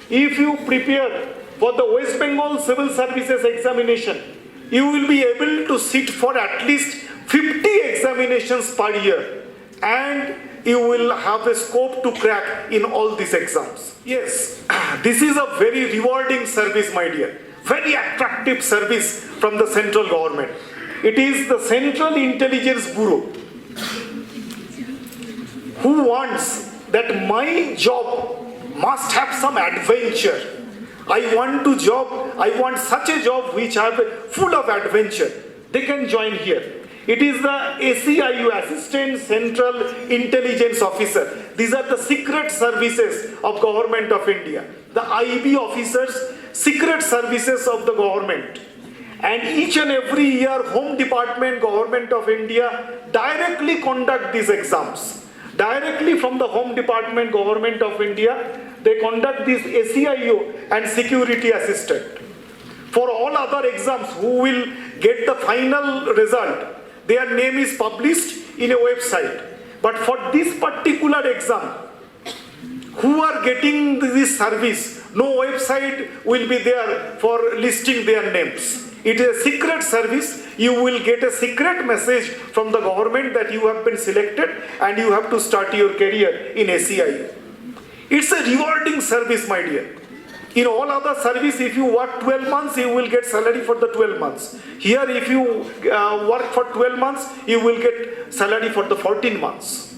If you prepare for the West Bengal Civil Services examination, you will be able to sit for at least 50 examinations per year, and you will have a scope to crack in all these exams. Yes, this is a very rewarding service, my dear. Very attractive service from the central government. It is the Central Intelligence Bureau who wants that my job must have some adventure. I want such a job which have full of adventure. They can join here. It is the ACIU, Assistant Central Intelligence Officer. These are the secret services of Government of India. The IB officers, secret services of the government. And each and every year, Home Department, Government of India directly conduct these exams. Directly from the Home Department, Government of India, they conduct this ACIO and Security Assistant. For all other exams, who will get the final result, their name is published in a website. But for this particular exam, who are getting this service, no website will be there for listing their names. It is a secret service. You will get a secret message from the government that you have been selected and you have to start your career in ACI. It's a rewarding service, my dear. In all other service, if you work 12 months, you will get salary for the 12 months. Here, if you work for 12 months, you will get salary for the 14 months.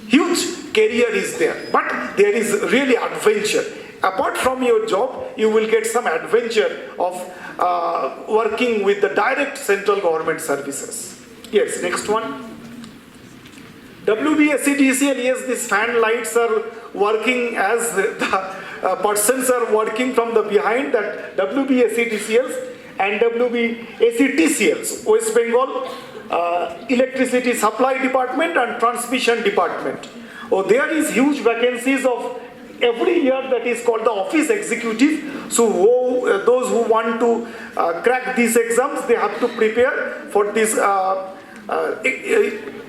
Huge career is there, but there is really adventure. Apart from your job, you will get some adventure of working with the direct central government services. Yes, next one. WBSC TCL, yes, these fan lights are working as the persons are working from the behind, that WBSC TCLs and WBSC TCLs, West Bengal Electricity Supply Department and Transmission Department. Oh, there is huge vacancies of every year, that is called the office executive. So those who want to crack these exams, they have to prepare for this.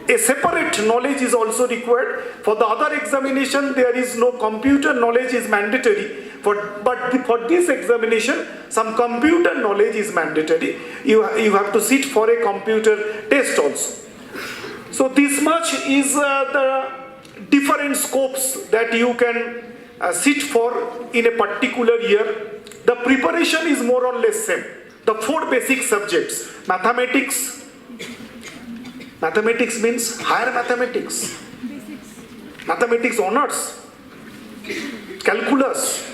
A separate knowledge is also required. For the other examination, there is no computer knowledge is mandatory. But for this examination, some computer knowledge is mandatory. You have to sit for a computer test also. So this much is the different scopes that you can sit for in a particular year. The preparation is more or less same. The 4 basic subjects: mathematics. Mathematics means higher mathematics. Mathematics honors. Calculus.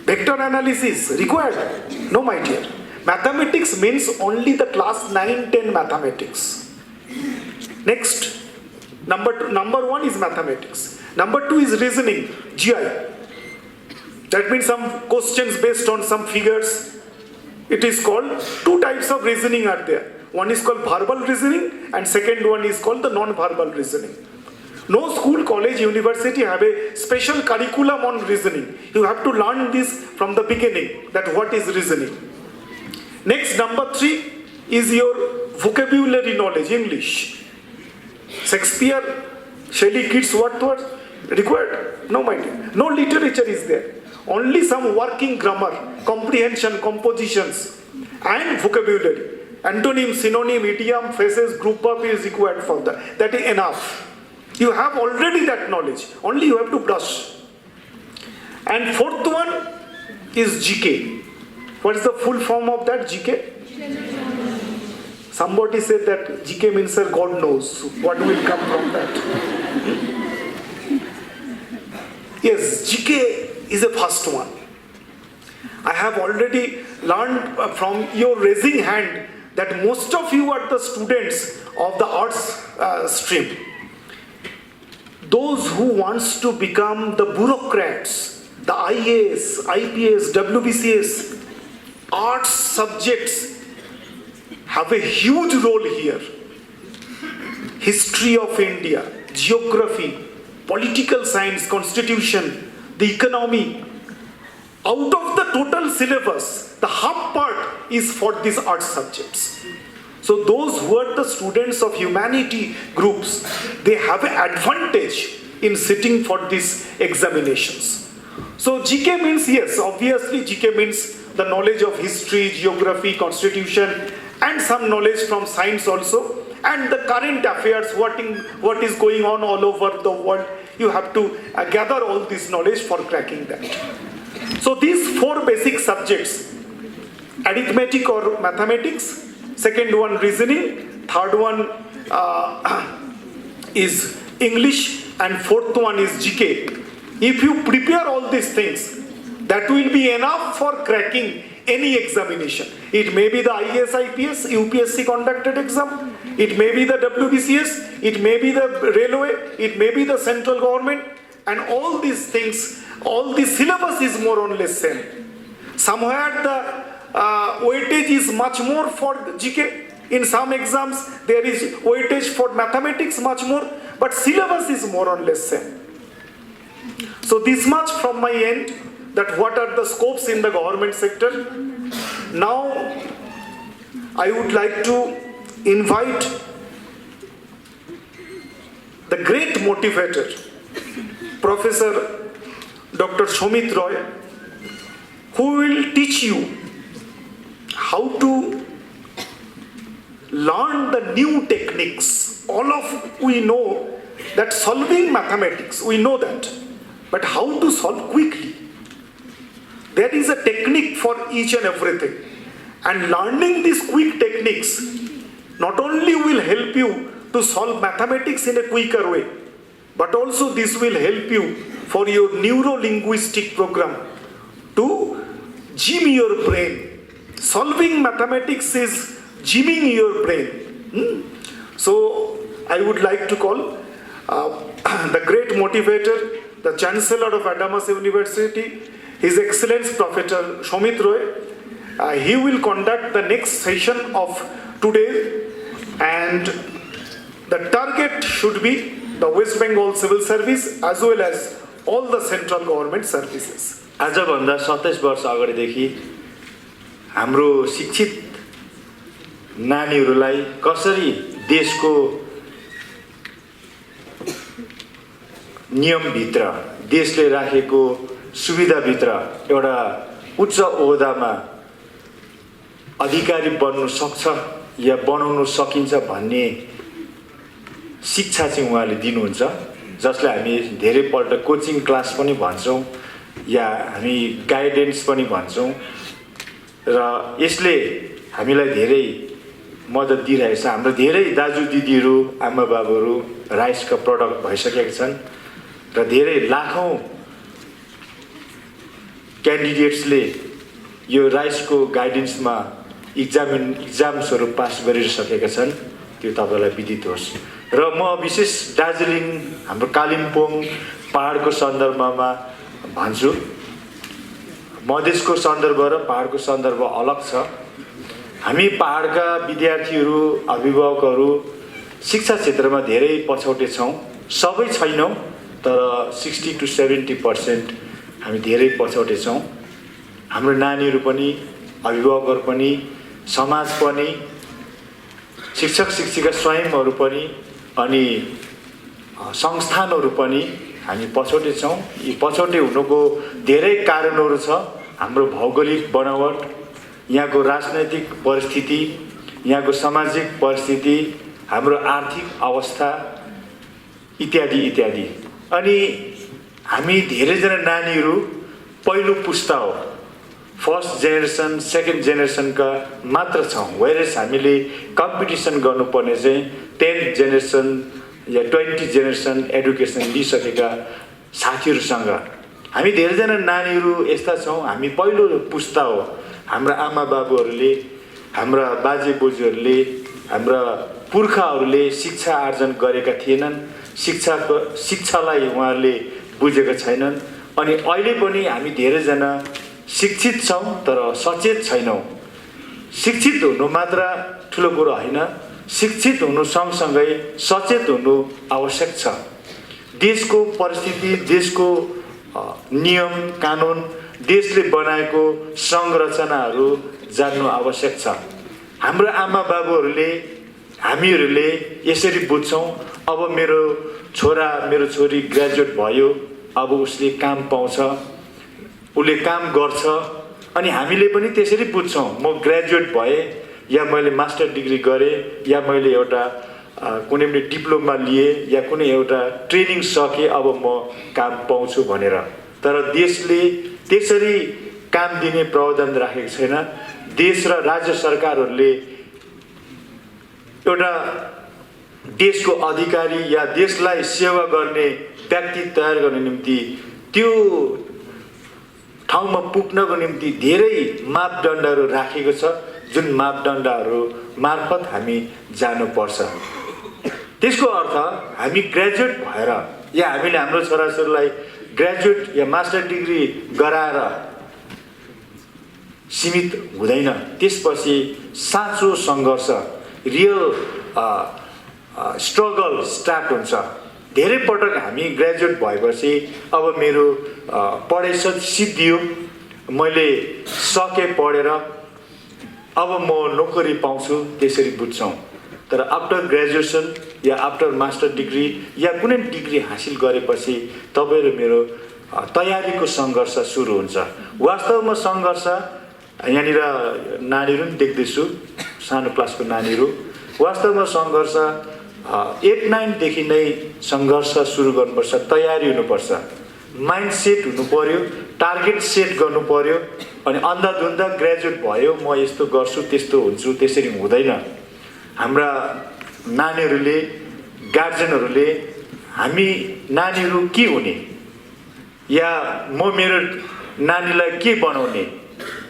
Vector analysis required. No, my dear. Mathematics means only the class 9, 10 mathematics. Next, number 1 is mathematics. Number 2 is reasoning, GI. That means some questions based on some figures. It is called 2 types of reasoning are there. One is called verbal reasoning and second one is called the non-verbal reasoning. No school, college, university have a special curriculum on reasoning. You have to learn this from the beginning, that what is reasoning. Next, number 3 is your vocabulary knowledge, English. Shakespeare, Shelley, Keats, Wordsworth required? No, my dear. No literature is there. Only some working grammar, comprehension, compositions and vocabulary. Antonym, synonym, idiom, phrases, group up is required for that. That is enough. You have already that knowledge. Only you have to brush. And 4th one is GK. What is the full form of that GK? Somebody said that GK means sir, God knows what will come from that. Yes, GK is the first one. I have already learned from your raising hand that most of you are the students of the arts stream. Those who wants to become the bureaucrats, the IAS, IPS, WBCS, arts subjects have a huge role here. History of India, geography, political science, constitution, the economy. Out of the total syllabus, the half part is for these art subjects. So those who are the students of humanity groups, they have an advantage in sitting for these examinations. So GK means, yes, obviously GK means the knowledge of history, geography, constitution, and some knowledge from science also, and the current affairs, what is going on all over the world. You have to gather all this knowledge for cracking that. So these 4 basic subjects, arithmetic or mathematics, second one reasoning, third one is English, and fourth one is GK. If you prepare all these things, that will be enough for cracking any examination. It may be the IAS, IPS, UPSC conducted exam, it may be the WBCS, it may be the railway, it may be the central government, and all these things, all the syllabus is more or less same. Somewhere the weightage is much more for GK. In some exams there is weightage for mathematics much more, but syllabus is more or less same. So this much from my end, that what are the scopes in the government sector. Now I would like to invite the great motivator, Professor Dr. Shomit Roy, who will teach you how to learn the new techniques. All of we know that solving mathematics, we know that, but how to solve quickly. There is a technique for each and everything, and learning these quick techniques not only will help you to solve mathematics in a quicker way, but also this will help you for your neuro-linguistic program to gym your brain. Solving mathematics is gymming your brain. So I would like to call the great motivator, the Chancellor of Adamas University, His Excellency Professor Shomit Roy. He will conduct the next session of today, and the target should be the West Bengal Civil Service as well as all the central government services. आजभन्दा 27 वर्ष अगाडिदेखि हाम्रो शिक्षित नानीहरूलाई कसरी देशको नियमभित्र, देशले राखेको सुविधाभित्र एउटा उच्च ओहदामा अधिकारी बन्नु सक्छ या बनाउन सकिन्छ भन्ने शिक्षा चाहिँ उहाँले दिनुहुन्छ, जसलाई हामी धेरैपल्ट कोचिङ क्लास पनि भन्छौँ या हामी गाइडेन्स पनि भन्छौँ, र यसले हामीलाई धेरै मद्दत दिइरहेको छ। हाम्रो धेरै दाजु दिदीहरू, आमा बाबुहरू राइसका प्रडक्ट भइसकेका छन् र धेरै लाखौँ क्यान्डिडेट्सले यो राइसको गाइडेन्समा इक्जाम्सहरू पास गरिसकेका छन्। त्यो तपाईँलाई विदित होस्। र म विशेष दार्जिलिङ, हाम्रो कालिम्पोङ पहाडको सन्दर्भमा भन्छु। मधेसको सन्दर्भ र पहाडको सन्दर्भ अलग छ। हामी पहाडका विद्यार्थीहरू, अभिभावकहरू शिक्षा क्षेत्रमा धेरै पछौटे छौँ। सबै छैनौँ, तर 60 to 70% हामी धेरै पछौटे छौँ। हाम्रो नानीहरू पनि, अभिभावकहरू पनि, समाज पनि, शिक्षक शिक्षिका स्वयंहरू पनि, अनि संस्थानहरू पनि हामी पछौटे छौँ। यी पछौटे हुनुको धेरै कारणहरू छ। हाम्रो भौगोलिक बनावट, यहाँको राजनैतिक परिस्थिति, यहाँको सामाजिक परिस्थिति, हाम्रो आर्थिक अवस्था इत्यादि इत्यादि। अनि हामी धेरैजना नानीहरू पहिलो पुस्ता हो, फर्स्ट जेनेरेसन सेकेन्ड जेनेरेसनका मात्र छौँ, वेरेस हामीले कम्पिटिसन गर्नुपर्ने चाहिँ 10th जेनेरेसन या 20th जेनेरेसन एडुकेसन लिइसकेका साथीहरूसँग। हामी धेरैजना नानीहरू यस्ता छौँ, हामी पहिलो पुस्ता हो। हाम्रा आमा बाबुहरूले, हाम्रा बाजे बोजूहरूले, हाम्रा पुर्खाहरूले शिक्षा आर्जन गरेका थिएनन्, शिक्षालाई उहाँहरूले बुझेका छैनन्। अनि अहिले पनि हामी धेरैजना शिक्षित छौँ तर सचेत छैनौँ। शिक्षित हुनु मात्र ठुलो कुरो होइन, शिक्षित हुनु सँगसँगै सचेत हुनु आवश्यक छ। देशको परिस्थिति, देशको नियम कानुन, देशले बनाएको संरचनाहरू जान्नु आवश्यक छ। हाम्रो आमा बाबुहरूले, हामीहरूले यसरी बुझ्छौँ, अब मेरो छोरा मेरो छोरी ग्रेजुएट भयो, अब उसले काम पाउँछ, उसले काम गर्छ। अनि हामीले पनि त्यसरी बुझ्छौँ, म ग्रेजुएट भएँ या मैले मास्टर डिग्री गरेँ या मैले एउटा कुनै पनि डिप्लोमा लिएँ या कुनै एउटा ट्रेनिङ सकेँ, अब म काम पाउँछु भनेर। तर देशले त्यसरी काम दिने प्रावधान राखेको छैन। देश र राज्य सरकारहरूले एउटा देशको अधिकारी या देशलाई सेवा गर्ने व्यक्ति तयार गर्ने निम्ति, त्यो ठाउँमा पुग्नको निम्ति धेरै मापदण्डहरू राखेको छ, जुन मापदण्डहरू मार्फत हामी जानुपर्छ। त्यसको अर्थ हामी ग्रेजुएट भएर या हामीले हाम्रो छोराछोरीलाई ग्रेजुएट या मास्टर डिग्री गराएर सीमित हुँदैन। त्यसपछि साँचो सङ्घर्ष, रियल स्ट्रगल स्टार्ट हुन्छ। धेरै पटक हामी ग्रेजुएट भएपछि अब मेरो पढाइ सिद्धियो, मैले सके पढेर, अब म नोकरी पाउँछु, त्यसरी बुझ्छौँ। तर आफ्टर ग्रेजुएसन या आफ्टर मास्टर डिग्री या कुनै डिग्री हासिल गरेपछि तपाईँ र मेरो तयारीको सङ्घर्ष सुरु हुन्छ। वास्तवमा सङ्घर्ष यहाँनिर नानीहरू पनि देख्दैछु, सानो क्लासको नानीहरू। वास्तवमा सङ्घर्ष 8-9 देखि नै सङ्घर्ष सुरु गर्नुपर्छ, तयारी हुनुपर्छ, माइन्ड सेट हुनु पर्यो, टार्गेट सेट गर्नु पर्यो। अनि अन्धाधुन्ध ग्रेजुएट भयो, म यस्तो गर्छु त्यस्तो हुन्छु, त्यसरी हुँदैन। हाम्रा नानीहरूले, गार्जेनहरूले हामी नानीहरू के हुने या म मेरो नानीलाई के बनाउने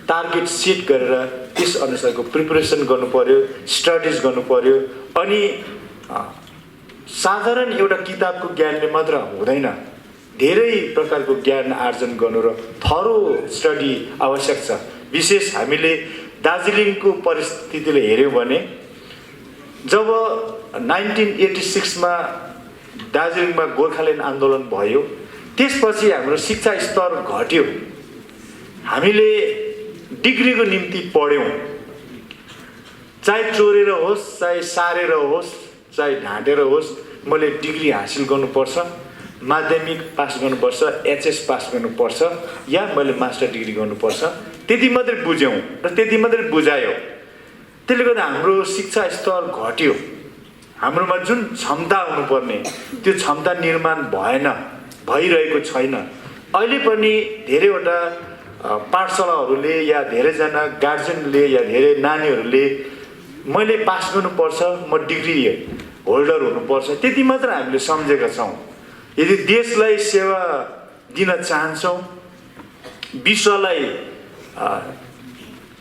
टार्गेट सेट गरेर त्यस अनुसारको प्रिपरेसन गर्नु पर्यो, स्टडिज गर्नु पर्यो। अनि साधारण एउटा किताबको ज्ञानले मात्र हुँदैन, धेरै प्रकारको ज्ञान आर्जन गर्नु र थरो स्टडी आवश्यक छ। विशेष हामीले दार्जिलिङको परिस्थितिले हेऱ्यौँ भने जब 1986 मा दार्जिलिङमा गोर्खाल्यान्ड आन्दोलन भयो, त्यसपछि हाम्रो शिक्षा स्तर घट्यो। हामीले डिग्रीको निम्ति पढ्यौँ, चाहे चोरेर होस्, चाहे सारेर होस्, चाहे ढाँटेर होस्, मैले डिग्री हासिल गर्नुपर्छ, माध्यमिक पास गर्नुपर्छ, एचएस पास गर्नुपर्छ या मैले मास्टर डिग्री गर्नुपर्छ। त्यति मात्रै बुझ्यौँ र त्यति मात्रै बुझायो। त्यसले गर्दा हाम्रो शिक्षा स्तर घट्यो। हाम्रोमा जुन क्षमता हुनुपर्ने त्यो क्षमता निर्माण भएन, भइरहेको छैन। अहिले पनि धेरैवटा पाठशालाहरूले या धेरैजना गार्जेनले या धेरै नानीहरूले मैले पास गर्नुपर्छ, म डिग्री होल्डर हुनुपर्छ, त्यति मात्र हामीले सम्झेका छौँ। यदि देशलाई सेवा दिन चाहन्छौँ, विश्वलाई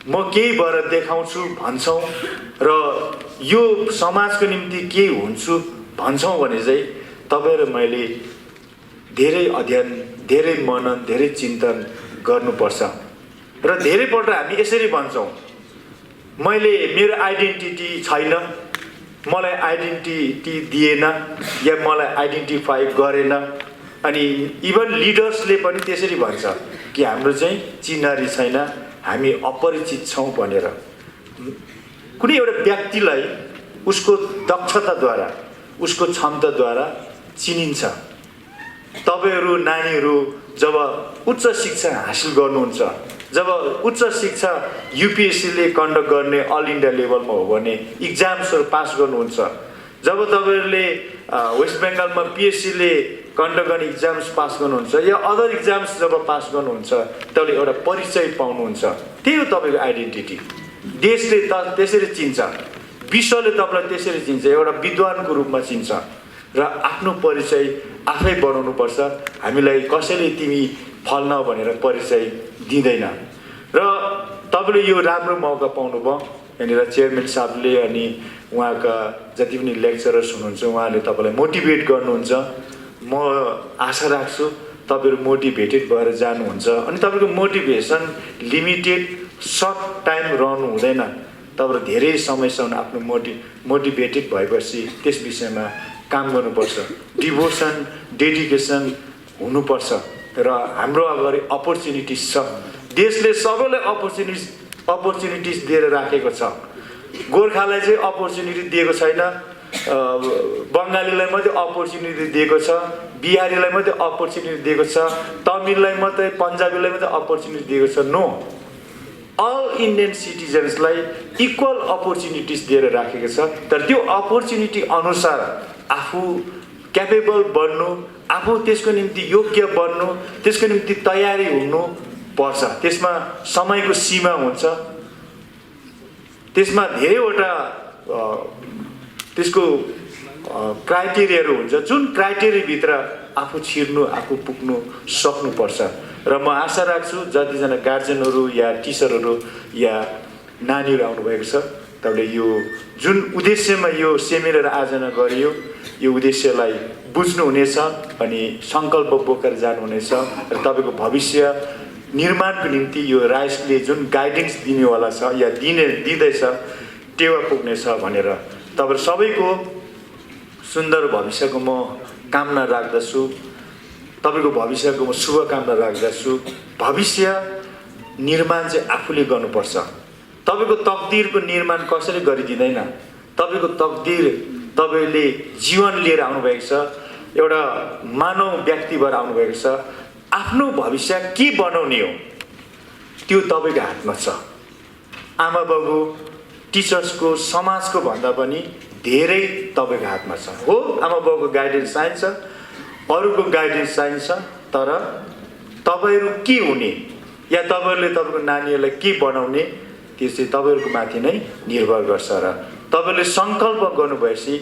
म केही भएर देखाउँछु भन्छौँ र यो समाजको निम्ति केही हुन्छु भन्छौँ भने चाहिँ तपाईँ र मैले धेरै अध्ययन, धेरै मनन, धेरै चिन्तन गर्नुपर्छ। र धेरैपल्ट हामी यसरी भन्छौँ, मैले मेरो आइडेन्टिटी छैन, मलाई आइडेन्टिटी दिएन या मलाई आइडेन्टिफाई गरेन। अनि इभन लिडर्सले पनि त्यसरी भन्छ कि हाम्रो चाहिँ चिन्हारी छैन, हामी अपरिचित छौँ भनेर। कुनै एउटा व्यक्तिलाई उसको दक्षताद्वारा, उसको क्षमताद्वारा चिनिन्छ। तपाईहरू नानीहरू जब उच्च शिक्षा हासिल गर्नुहुन्छ, जब उच्च शिक्षा यूपीएससीले कन्डक्ट गर्ने अल इन्डिया लेभलमा हो भने इक्जाम्सहरू पास गर्नुहुन्छ, जब तपाईहरूले वेस्ट बेङ्गालमा पिएससीले कन्डक्ट इक्जाम्स पास गर्नुहुन्छ या अदर इक्जाम्स जब पास गर्नुहुन्छ तपाईँले एउटा परिचय पाउनुहुन्छ। त्यही हो तपाईँको आइडेन्टिटी। देशले त्यसरी चिन्छ, विश्वले तपाईँलाई त्यसरी चिन्छ, एउटा विद्वानको रूपमा चिन्छ र आफ्नो परिचय आफै बनाउनुपर्छ। हामीलाई कसैले तिमी फल्न भनेर परिचय दिँदैन र तपाईँले यो राम्रो मौका पाउनुभयो। यहाँनिर चेयरम्यान साहबले अनि उहाँका जति पनि लेक्चरर्स हुनुहुन्छ उहाँले तपाईँलाई मोटिभेट गर्नुहुन्छ। म आशा राख्छु तपाईँहरू मोटिभेटेड भएर जानुहुन्छ अनि तपाईँको मोटिभेसन लिमिटेड सर्ट टाइम रहनु हुँदैन। तपाईँहरू धेरै समयसम्म आफ्नो मोटिभेटेड भएपछि त्यस विषयमा काम गर्नुपर्छ। डिभोसन डेडिकेसन हुनुपर्छ र हाम्रो अगाडि अपर्च्युनिटिज छ। देशले सबैलाई अपर्च्युनिटिज दिएर राखेको छ। गोर्खालाई चाहिँ अपर्च्युनिटी दिएको छैन, बङ्गालीलाई मात्रै अपर्च्युनिटी दिएको छ, बिहारीलाई मात्रै अपर्च्युनिटी दिएको छ, तमिललाई मात्रै, पन्जाबीलाई मात्रै अपर्च्युनिटी दिएको छ। नो, अल इन्डियन सिटिजन्सलाई इक्वल अपर्च्युनिटिज दिएर राखेको छ। तर त्यो अपर्च्युनिटी अनुसार आफू क्यापेबल बन्नु, आफू त्यसको निम्ति योग्य बन्नु, त्यसको निम्ति तयारी हुनु पर्छ। त्यसमा समयको सीमा हुन्छ, त्यसमा धेरैवटा त्यसको क्राइटेरियाहरू हुन्छ जुन क्राइटेरियाभित्र आफू छिर्नु, आफू पुग्नु सक्नुपर्छ। र म आशा राख्छु जतिजना गार्जेनहरू या टिचरहरू या नानीहरू आउनुभएको छ तपाईँले यो जुन उद्देश्यमा यो सेमिनार आयोजना गरियो यो उद्देश्यलाई बुझ्नुहुनेछ अनि सङ्कल्प बोकेर जानुहुनेछ र तपाईँको भविष्य निर्माणको निम्ति यो राइसले जुन गाइडेन्स दिनेवाला छ या दिँदैछ टेवा पुग्नेछ भनेर तपाईँ सबैको सुन्दर भविष्यको म कामना राख्दछु। तपाईँको भविष्यको म शुभकामना राख्दछु। भविष्य निर्माण चाहिँ आफूले गर्नुपर्छ। तपाईँको तकदिरको निर्माण कसैले गरिदिँदैन। तपाईँको तकदिर तपाईँले जीवन लिएर आउनुभएको छ, एउटा मानव व्यक्ति भएर आउनुभएको छ। आफ्नो भविष्य के बनाउने हो त्यो तपाईँको हातमा छ। आमा बाबु, टिचर्सको, समाजको भन्दा पनि धेरै तपाईँको हातमा छ। हो, आमा बाबुको गाइडेन्स चाहिन्छ, अरूको गाइडेन्स चाहिन्छ, तर तपाईँहरू के हुने या तपाईँहरूले तपाईँको नानीहरूलाई के बनाउने त्यो चाहिँ तपाईँहरूको माथि नै निर्भर गर्छ। र तपाईँहरूले सङ्कल्प गर्नुभएपछि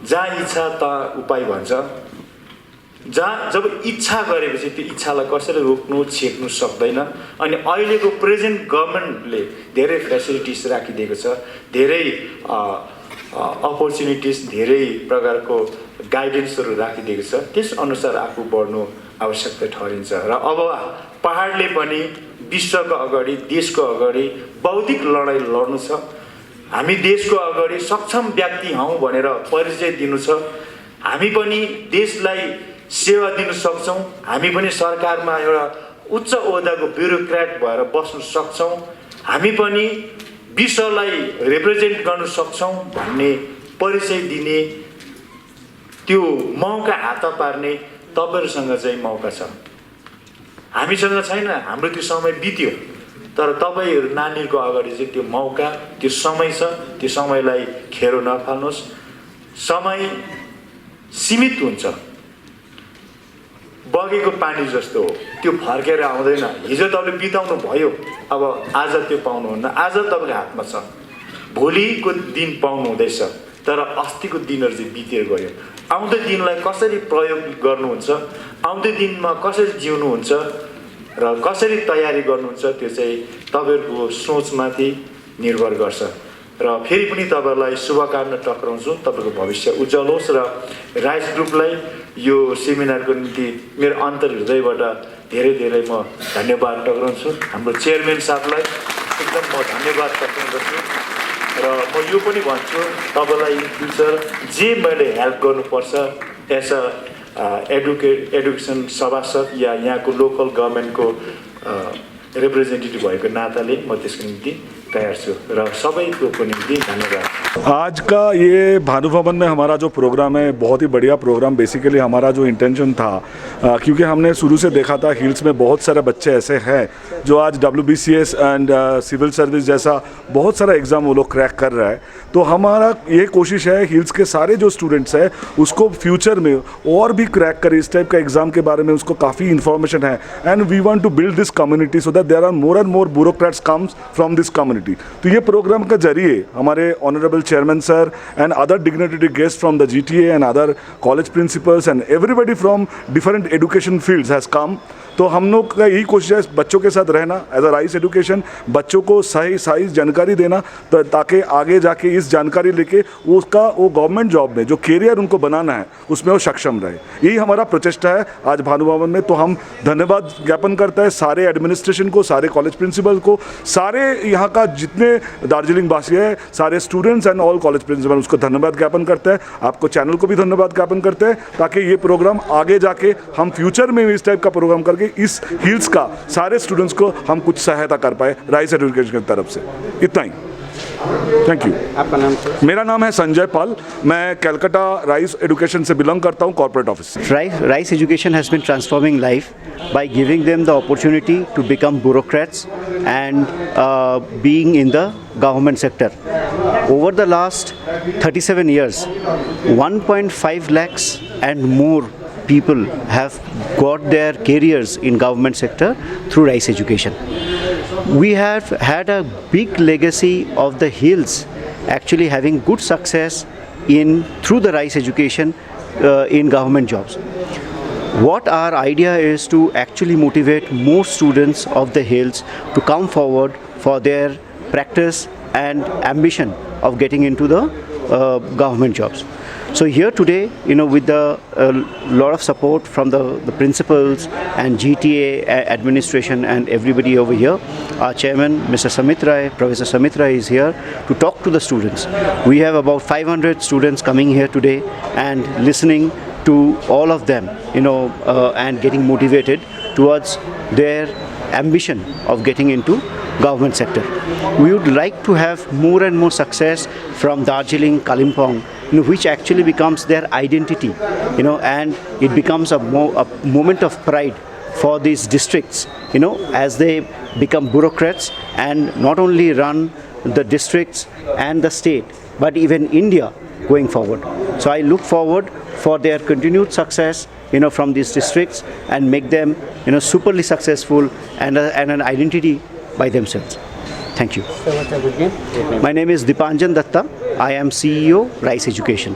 जहाँ इच्छा तहाँ उपाय भन्छ। जब इच्छा गरेपछि त्यो इच्छालाई कसैले रोक्नु छेक्नु सक्दैन। अनि अहिलेको प्रेजेन्ट गभर्मेन्टले धेरै फेसिलिटिज राखिदिएको छ, धेरै अपर्च्युनिटिज, धेरै प्रकारको गाइडेन्सहरू राखिदिएको छ। त्यसअनुसार आफू बढ्नु आवश्यकता ठहरिन्छ। र अब पहाडले पनि विश्वको अगाडि, देशको अगाडि बौद्धिक लडाइँ लड्नु छ। हामी देशको अगाडि सक्षम व्यक्ति हौँ भनेर परिचय दिनु छ। हामी पनि देशलाई सेवा दिन सक्छौँ। हामी पनि सरकारमा एउटा उच्च ओहदाको ब्युरोक्रेट भएर बस्न सक्छौँ। हामी पनि विश्वलाई रिप्रेजेन्ट गर्न सक्छौँ भन्ने परिचय दिने त्यो मौका हात पार्ने तपाईँहरूसँग चाहिँ मौका छ। हामीसँग छैन, हाम्रो त्यो समय बित्यो। तर तपाईँहरू नानीहरूको अगाडि चाहिँ त्यो मौका, त्यो समय छ। त्यो समयलाई खेरो नफाल्नुहोस्। समय सीमित हुन्छ, बगेको पानी जस्तो हो, त्यो फर्केर आउँदैन। हिजो तपाईँले बिताउनु भयो, अब आज त्यो पाउनुहुन्न। आज तपाईँको हातमा छ, भोलिको दिन पाउनु हुँदैछ, तर अस्तिको दिनहरू चाहिँ बितेर गयो। आउँदो दिनलाई कसरी प्रयोग गर्नुहुन्छ, आउँदो दिनमा कसरी जिउनुहुन्छ र कसरी तयारी गर्नुहुन्छ त्यो चाहिँ तपाईँहरूको सोचमाथि निर्भर गर्छ। र फेरि पनि तपाईँहरूलाई शुभकामना टक्राउँछु। तपाईँको भविष्य उज्जवल होस्। र राइस ग्रुपलाई यो सेमिनारको निम्ति मेरो अन्तर्हृदयबाट धेरै धेरै म धन्यवाद टक्राउँछु। हाम्रो चेयरम्यान साहबलाई एकदम म धन्यवाद टक्राउँदछु। र म यो पनि भन्छु तपाईँलाई इन फ्युचर जे मैले हेल्प गर्नुपर्छ एज अ एडुकेसन सभासद या यहाँको लोकल गभर्मेन्टको रिप्रेजेन्टेटिभ भएको नाताले म त्यसको निम्ति तयार छु। र सबैको निम्ति धन्यवाद। आज का ये भानु भवन में हमारा जो प्रोग्राम है बहुत ही बढ़िया प्रोग्राम। बेसिकली हमारा जो इंटेंशन था क्योंकि हमने शुरू से देखा था हिल्स में बहुत सारे बच्चे ऐसे हैं जो आज WBCS एंड सिविल सर्विस जैसा बहुत सारा एग्ज़ाम वो लोग क्रैक कर रहा है। तो हमारा ये कोशिश है हिल्स के सारे जो स्टूडेंट्स हैं उसको फ्यूचर में और भी क्रैक करें, इस टाइप का एग्ज़ाम के बारे में उसको काफ़ी इन्फॉर्मेशन है। And we want to build this community so that there are more and more bureaucrats comes from this community. तो ये प्रोग्राम के जरिए हमारे honourable chairman sir and other dignitary guests from the GTA and other college principals and everybody from different education fields has come। तो हम लोग का यही कोशिश है बच्चों के साथ रहना एज अ राइस एजुकेशन, बच्चों को सही जानकारी देना ताकि आगे जाके इस जानकारी लेके वो गवर्नमेंट जॉब में जो कैरियर उनको बनाना है उसमें वो सक्षम रहे। यही हमारा प्रचेष्टा है आज भानु भवन में। तो हम धन्यवाद ज्ञापन करते हैं सारे एडमिनिस्ट्रेशन को, सारे कॉलेज प्रिंसिपल को, सारे यहाँ का जितने दार्जिलिंग वासी है, सारे students and all college principal, उसको धन्यवाद ज्ञापन करते हैं। आपको चैनल को भी धन्यवाद ज्ञापन करते हैं ताकि ये प्रोग्राम आगे जाके हम फ्यूचर में भी इस टाइप का प्रोग्राम करके इस हिल्स का सारे स्टूडेंट्स को हम कुछ सहायता कर पाए राइस एजुकेशन की तरफ से। इतना ही, थैंक यू। आपका नाम? मेरा नाम है संजय पाल, मैं कलकत्ता राइस एजुकेशन से बिलोंग करता हूँ, कॉर्पोरेट ऑफिस से। Rice education has been transforming life by giving them the opportunity to become bureaucrats and being in the government sector. Over the last 37 years, 1.5 lakhs and more people have got their careers in government sector through rice education. We have had a big legacy of the hills actually having good success through the rice education in government jobs. What our idea is to actually motivate more students of the hills to come forward for their practice and ambition of getting into the government jobs. So here today, with a lot of support from the principals and GTA administration and everybody over here, our chairman, Mr. Samit Rai, Professor Samit Rai is here to talk to the students. We have about 500 students coming here today and listening to all of them, and getting motivated towards their ambition of getting into government sector. We would like to have more and more success from Darjeeling, Kalimpong, which actually becomes their identity, and it becomes a moment of pride for these districts, as they become bureaucrats and not only run the districts and the state, but even India going forward. So I look forward for their continued success, from these districts and make them, superly successful and an identity by themselves. Thank you. So what's your good name? My name is Dipanjan Datta. I am CEO, Rice Education.